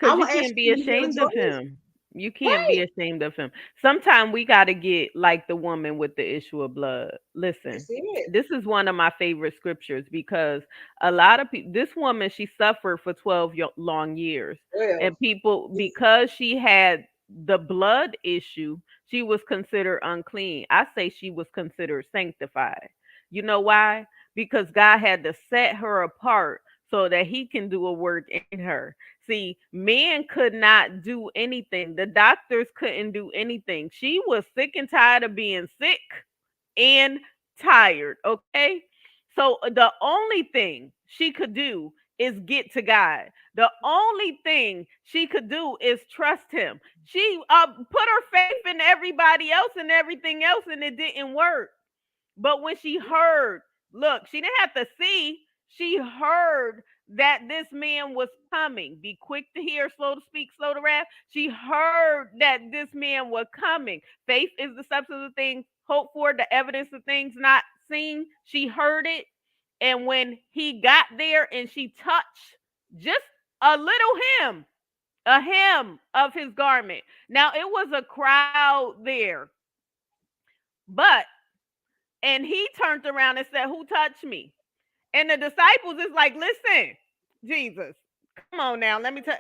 I because will you ask can't be you, you want to ashamed of join us? him. You can't be Right. ashamed of him. Sometimes we got to get like the woman with the issue of blood. Listen, That's it. this is one of my favorite scriptures because a lot of people, this woman, she suffered for 12 long years. Well, And people, it's, because she had the blood issue, she was considered unclean. I say she was considered sanctified. You know why? Because God had to set her apart so that he can do a work in her. See, men could not do anything. The doctors couldn't do anything. She was sick and tired of being sick and tired. Okay. So the only thing she could do is get to God. The only thing she could do is trust him. She put her faith in everybody else and everything else, and it didn't work. But when she heard, look, she didn't have to see, she heard that this man was coming. Be quick to hear, slow to speak, slow to wrath. She heard that this man was coming. Faith is the substance of things hoped for, the evidence of things not seen. She heard it. And when he got there and she touched just a little a hem of his garment. Now it was a crowd there, but and he turned around and said, "Who touched me?" And the disciples is like, "Listen, Jesus, come on now. Let me tell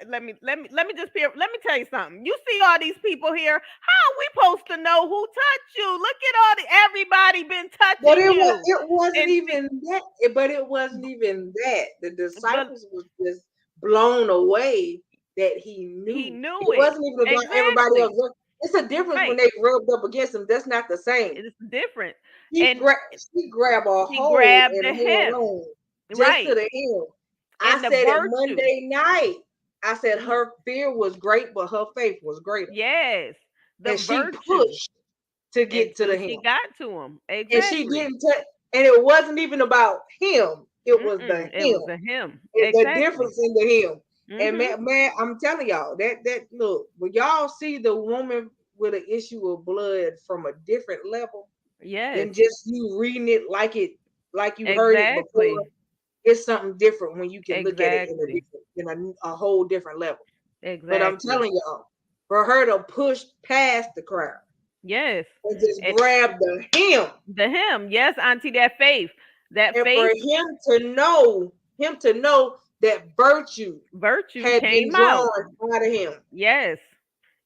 you something. You see all these people here. How are we supposed to know who touched you? Look at everybody been but touching you." it wasn't And even that. But it wasn't even that. The but disciples was just blown away that he he knew. knew It it. wasn't even about everybody else. Exactly. It's a difference when Right. they rubbed up against him. That's not the same. It's different. She And she grabbed a he hold grabbed and the held hem. on just to Right. the hem. I And the said it virtue. Monday night. I said Mm, her fear was great, but her faith was greater, yes. The and she virtue pushed to get to until the she hem. got to him. And she Exactly. didn't touch. And it wasn't even about him. It was the Mm-mm, it was him. a him. The Exactly. difference in the him. And Mhm. man, I'm telling y'all that look when y'all see the woman with an issue of blood from a different level Yes. than just you reading it like you heard it before. Exactly. It's something different when you can look at it in a Exactly. different a whole different level. But I'm Exactly. telling y'all, for her to push past the crowd Yes. and just And grab the him. the him. Yes, auntie, that faith. That And for faith him to know that virtue virtue had been came drawn out. out of him. Yes.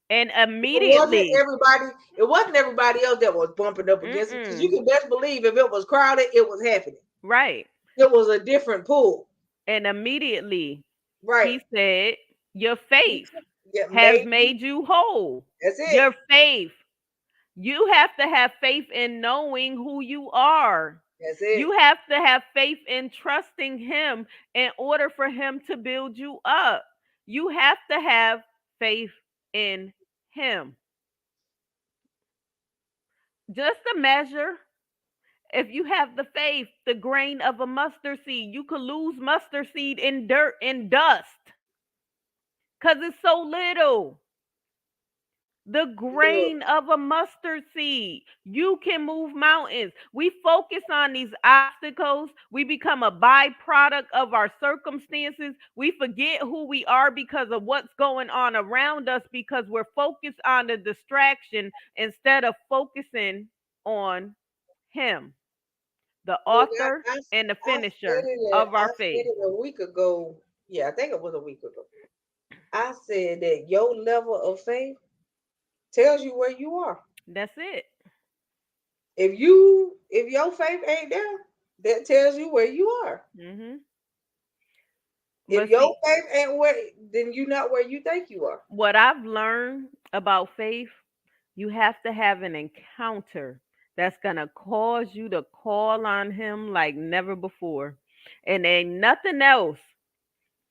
And It wasn't immediately. everybody, it wasn't everybody else that was bumping up against him. Because you Mm-mm. can best believe if it was crowded, it was happening. Right. It was a different pull. And immediately Right. he said, "Your faith Yeah, has maybe. made you whole." That's it. Your faith. You have to have faith in knowing who you are. That's You it. have to have faith in trusting him in order for him to build you up. You have to have faith in him. Just a measure. If you have the faith, the grain of a mustard seed, you could lose mustard seed in dirt and dust because it's so little. The Look, grain of a mustard seed. You can move mountains. We focus on these obstacles. We become a byproduct of our circumstances. We forget who we are because of what's going on around us because we're focused on the distraction instead of focusing on Him, the look, author and the I said finisher it. of I our said faith. it a week ago. Yeah, I think it was a week ago. I said that your level of faith tells you where you are. That's it. If your faith ain't there, that tells you where you are. Hmm. If But your see, faith ain't where, then you're not where you think you are. what I've learned about faith, you have to have an encounter that's going to cause you to call on Him like never before. And ain't nothing else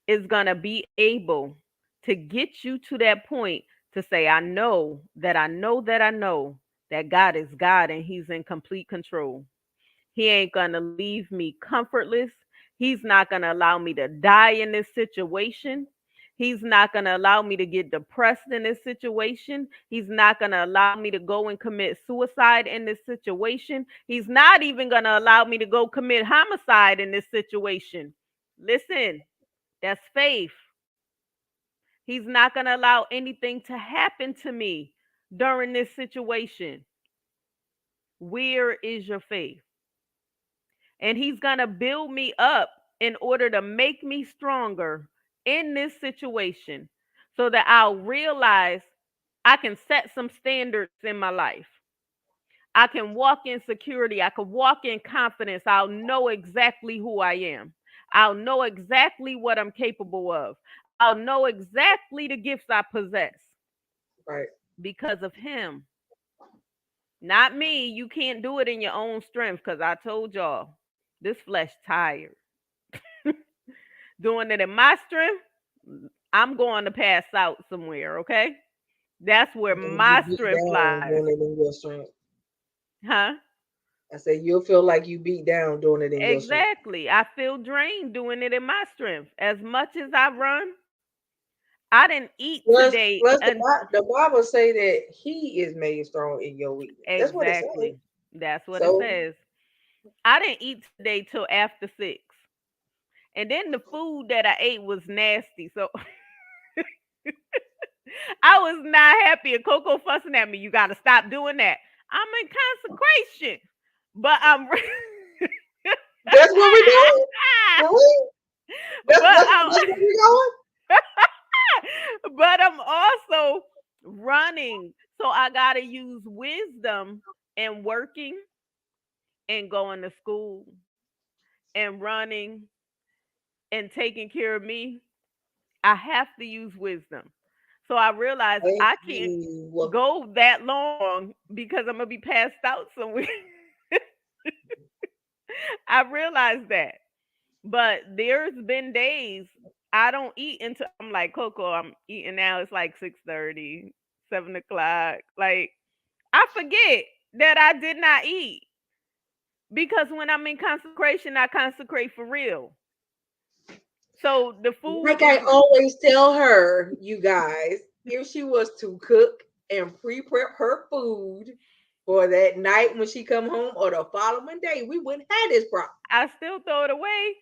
is going to be able to get you to that point to say, I know that I know that I know that God is God and He's in complete control. He ain't going to leave me comfortless. He's not going to allow me to die in this situation. He's not going to allow me to get depressed in this situation. He's not going to allow me to go and commit suicide in this situation. He's not even going to allow me to go commit homicide in this situation. Listen, that's faith. He's not going to allow anything to happen to me during this situation. Where is your faith? And He's going to build me up in order to make me stronger in this situation so that I'll realize I can set some standards in my life. I can walk in security. I can walk in confidence. I'll know exactly who I am. I'll know exactly what I'm capable of. I'll know exactly the gifts I possess Right. because of Him. Not me. You can't do it in your own strength because I told y'all this flesh tired. Doing it in my strength, I'm going to pass out somewhere, okay? That's where You're gonna be my beat strength down lies. doing it in your strength. Huh? I said you'll feel like you beat down doing it in your strength. Exactly. I feel drained doing it in my strength. As much as I run, I didn't eat today Plus and The Bible say that He is made strong in your weakness. That's what it says. exactly. That's what it So, says. I didn't eat today till after 6. And then the food that I ate was nasty. So I was not happy. And Coco fussing at me. You got to stop doing that. I'm in consecration, but I'm, that's what we're doing. Really? but I'm, That's where we're going. but I'm also running. So I got to use wisdom and working and going to school and running and taking care of me. I have to use wisdom. So I realized Thank I can't you. go that long because I'm gonna be passed out somewhere. I realized that. But there's been days I don't eat until I'm like, Coco, I'm eating now. It's like 6:30, 7 o'clock. Like I forget that I did not eat because when I'm in consecration, I consecrate for real. So the food Like I is always tell her, you guys, if she was to cook and pre-prep her food for that night when she come home or the following day, we wouldn't have this problem. I still throw it away.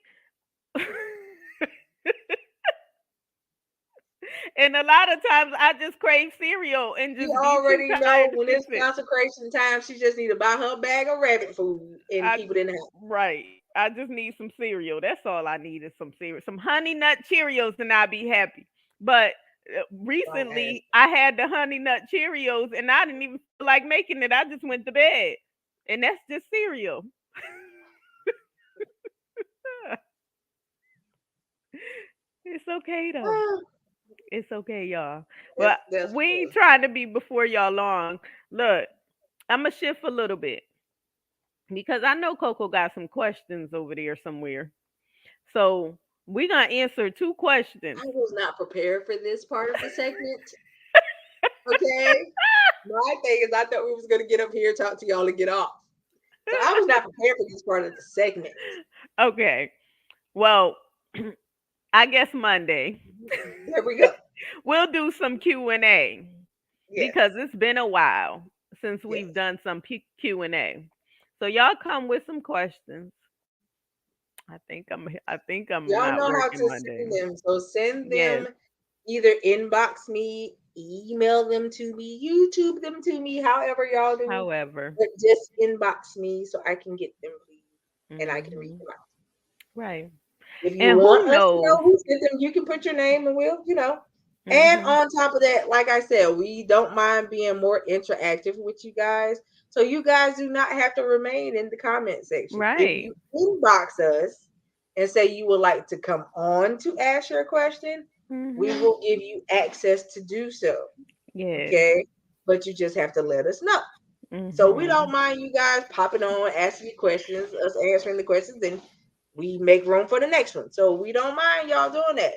And a lot of times I just crave cereal and She just be too already know tired to when fix it's it. consecration time, she just need to buy her bag of rabbit food and I keep it in the house. right. I just need some cereal. That's all I need is some cereal. Some honey nut Cheerios and I'll be happy. But Don't ask. recently I had the honey nut Cheerios and I didn't even feel like making it. I just went to bed. And that's just cereal. It's okay though. Ah, It's okay, y'all. But that's we ain't cool. trying to be before y'all long. Look, I'm gonna shift a little bit because I know Coco got some questions over there somewhere. So we're gonna answer two questions. I was not prepared for this part of the segment. Okay. My thing is I thought we was gonna get up here, talk to y'all, and get off. So I was not prepared for this part of the segment. Okay. Well, I guess Monday There we go. we'll do some Q&A. because Yes. it's been a while since we've Yes. done some Q&A. So y'all come with some questions. I think I'm Y'all not know how working to Monday. send them. So send Yes. them, either inbox me, email them to me, YouTube them to me, however y'all do. However. But just inbox me so I can get them, please. And I can read Mhm. them out. Right. If you And want who us to knows? know who sent them, you can put your name and we'll. And Mhm. on top of that, like I said, we don't mind being more interactive with you guys. So you guys do not have to remain in the comment section. If Right. you inbox us and say you would like to come on to ask your question, we Mhm. will give you access to do so. Yes. Okay. But you just have to let us know. So we don't Mhm. mind you guys popping on, asking you questions, us answering the questions, and we make room for the next one. So we don't mind y'all doing that.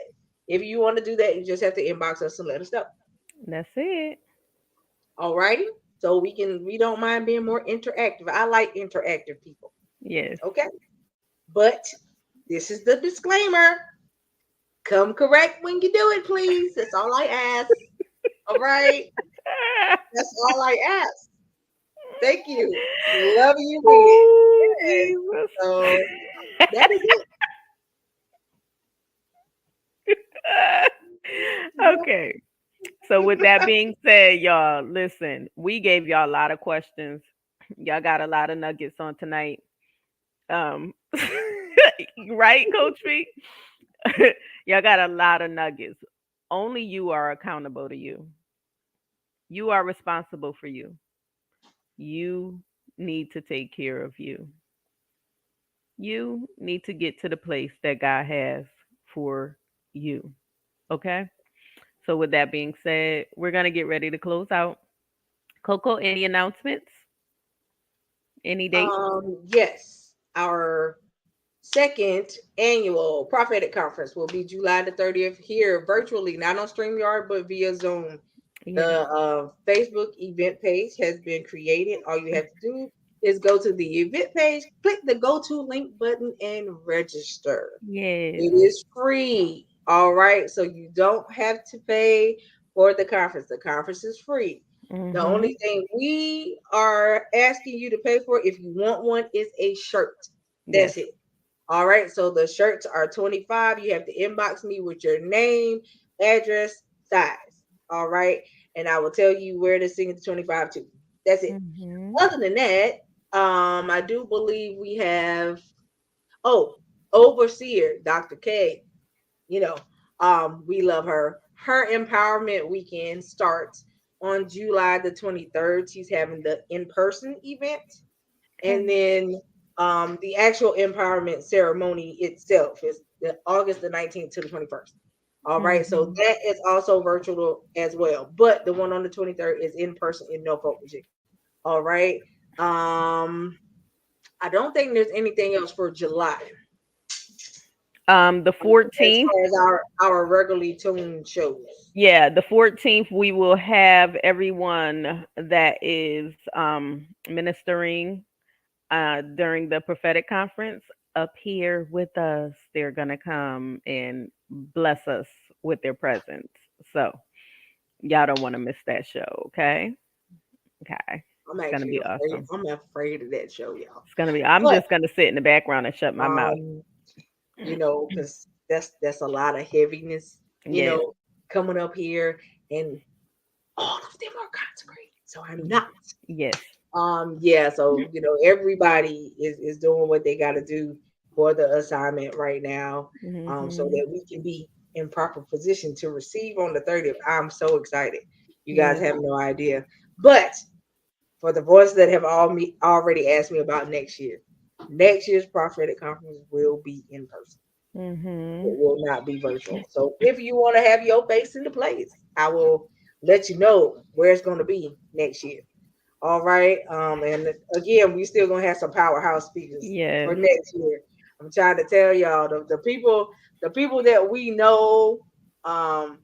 If you want to do that, you just have to inbox us and let us know. That's it. Alrighty. So we don't mind being more interactive. I like interactive people. Yes. Okay. But this is the disclaimer. Come correct when you do it, please. That's all I ask. All right. That's all I ask. Thank you. Love you again. Oh, Yes. Jesus. So that is it. Okay. So with that being said, y'all, listen, we gave y'all a lot of questions. Y'all got a lot of nuggets on tonight. Um right, Coach B? Y'all got a lot of nuggets. Only you are accountable to you. You are responsible for you. You need to take care of you. You need to get to the place that God has for you. Okay? So with that being said, we're going to get ready to close out. Coco, any announcements? Any dates? Yes, our second annual prophetic conference will be July the 30th here virtually, not on StreamYard, but via Zoom. Yeah. The Facebook event page has been created. All you have to do is go to the event page, click the go to link button, and register. Yes. It is free. All right. So you don't have to pay for the conference. The conference is free. The Mhm. only thing we are asking you to pay for, if you want one, is a shirt. Yes. That's it. All right. So the shirts are 25. You have to inbox me with your name, address, size. All right. And I will tell you where to send the 25 to. That's it. Mhm. Other than that, I do believe we have, oh, overseer, Dr. K. You know, we love her. Her empowerment weekend starts on July the 23rd. She's having the in-person event. And Okay. then the actual empowerment ceremony itself is August the 19th to the 21st. All right. So Mhm. that is also virtual as well. But the one on the 23rd is in person in Norfolk, Virginia. All right. Um, I don't think there's anything else for July The as 14th. far as our regularly tuned shows. Yeah, the 14th we will have everyone that is ministering during the prophetic conference up here with us. They're going to come and bless us with their presence. So, y'all don't want to miss that show, okay? Okay. I'm It's going to actually be afraid. awesome. I'm afraid of that show, y'all. It's going to be I'm But just going to sit in the background and shut my mouth. um, because that's a lot of heaviness, Yes. coming up here, and all of them are consecrated. So I'm not. Yes. Yeah, so everybody is doing what they got to do for the assignment right now, so Mhm. that we can be in proper position to receive on the 30th. I'm so excited. You guys Yes. have no idea. But for the voices that have already asked me about next year's prophetic conference will be in person. It Mhm. will not be virtual. So if you want to have your face in the place, I will let you know where it's going to be next year. All right. And again, we still gonna have some powerhouse speakers for Yes. next year. I'm trying to tell y'all the people that we know, um,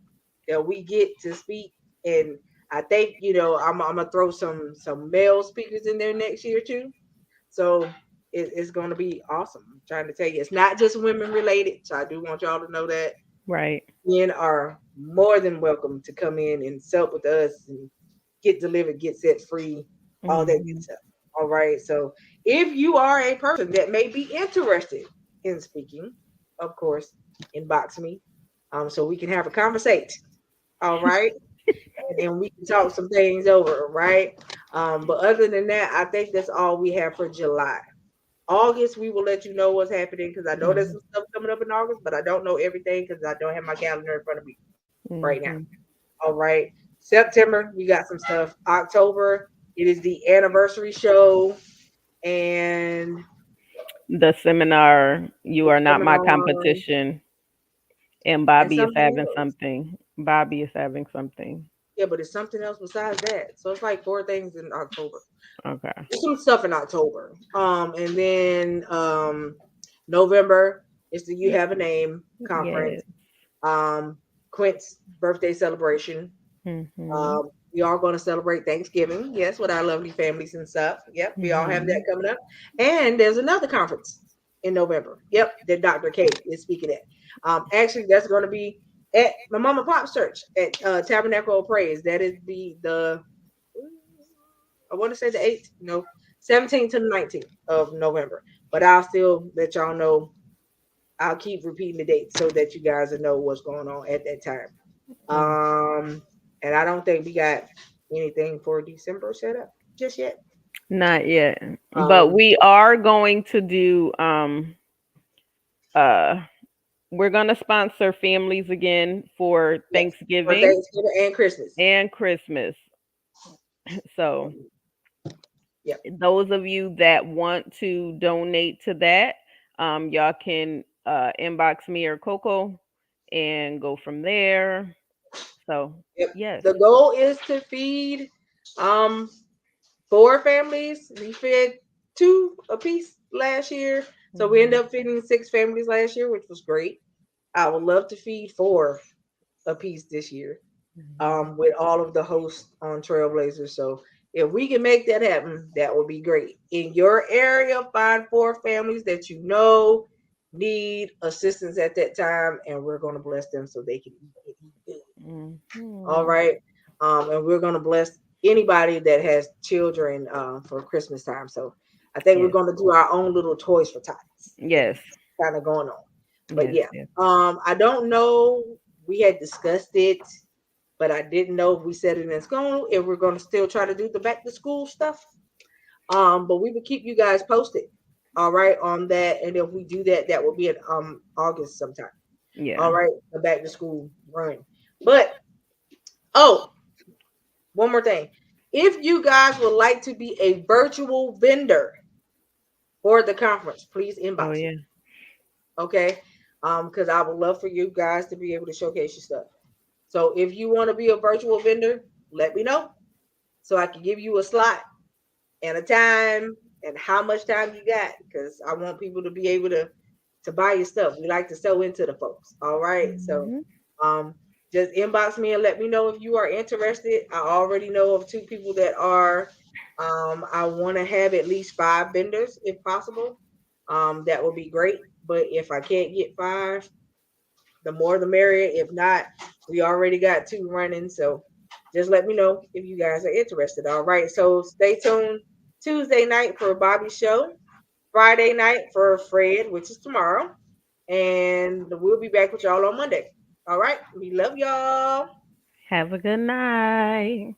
that we get to speak, and I think I'm gonna throw some male speakers in there next year too. So it's gonna be awesome. I'm trying to tell you, it's not just women related. So I do want y'all to know that Right. men are more than welcome to come in and sup with us, and get delivered, get set free, all that good Mhm. stuff. All right. So if you are a person that may be interested in speaking, of course, inbox me, so we can have a conversation. All right, and then we can talk some things over. Right. But other than that, I think that's all we have for July. August, we will let you know what's happening because I know there's Mhm. some stuff coming up in August, but I don't know everything because I don't have my calendar in front of me right now. Mhm. All right. September, we got some stuff. October, it is the anniversary show and The seminar, you the are not my seminar competition, and and Bobby is something having else. something. Bobby is having something. Yeah, but it's something else besides that. So it's like four things in October. Okay. There's some stuff in October. And then November is the You Have a Name conference. Yes. Um, Quint's birthday celebration. Mhm. We are going to celebrate Thanksgiving, yes, with our lovely families and stuff. Yep, we all have that Mhm. coming up. And there's another conference in November. Yep, that Dr. K is speaking at. Actually, that's going to be at my mama pop's church at Tabernacle of Praise. That is the I want to say the 8th, 17th to the 19th of November. But I'll still let y'all know. I'll keep repeating the dates so that you guys will know what's going on at that time. Mm. Um, and I don't think we got anything for December set up just yet. Not yet, but Um, we are going to do uh we're going to sponsor families again for yes, for Thanksgiving Thanksgiving and Christmas. and Christmas. So Yep, those of you that want to donate to that, y'all can inbox me or Coco and go from there. So yep. yes. The goal is to feed um four families. We fed two apiece last year, so we ended Mhm. up feeding six families last year, which was great. I would love to feed four apiece this year, Mhm. with all of the hosts on Trailblazers. So if we can make that happen, that would be great. In your area, find four families that you know need assistance at that time, and we're going to bless them so they can eat good. All Mhm. right. And we're going to bless anybody that has children for Christmas time. So I think we're Yes. going to do our own little Toys for Tots thing Yes. kind of going on. But Yes. yeah, Yes. I don't know. We had discussed it, but I didn't know if we set it in school if we're going to still try to do the back to school stuff. But we will keep you guys posted. All right, on that, and if we do that, that will be in August sometime. All Yeah. right, the back to school run. But oh, one more thing. If you guys would like to be a virtual vendor for the conference, please Oh inbox me. yeah. Okay. Because I would love for you guys to be able to showcase your stuff. So if you want to be a virtual vendor, let me know so I can give you a slot and a time and how much time you got. Because I want people to be able to buy your stuff. We like to sell into the folks. All right. So Mhm. um just inbox me and let me know if you are interested. I already know of two people that are. I want to have at least five vendors if possible. That would be great. But if I can't get five, the more the merrier. If not, we already got two running. So just let me know if you guys are interested. All right. So stay tuned Tuesday night for Bobby's show, Friday night for Fred, which is tomorrow. And we'll be back with y'all on Monday. All right. We love y'all. Have a good night.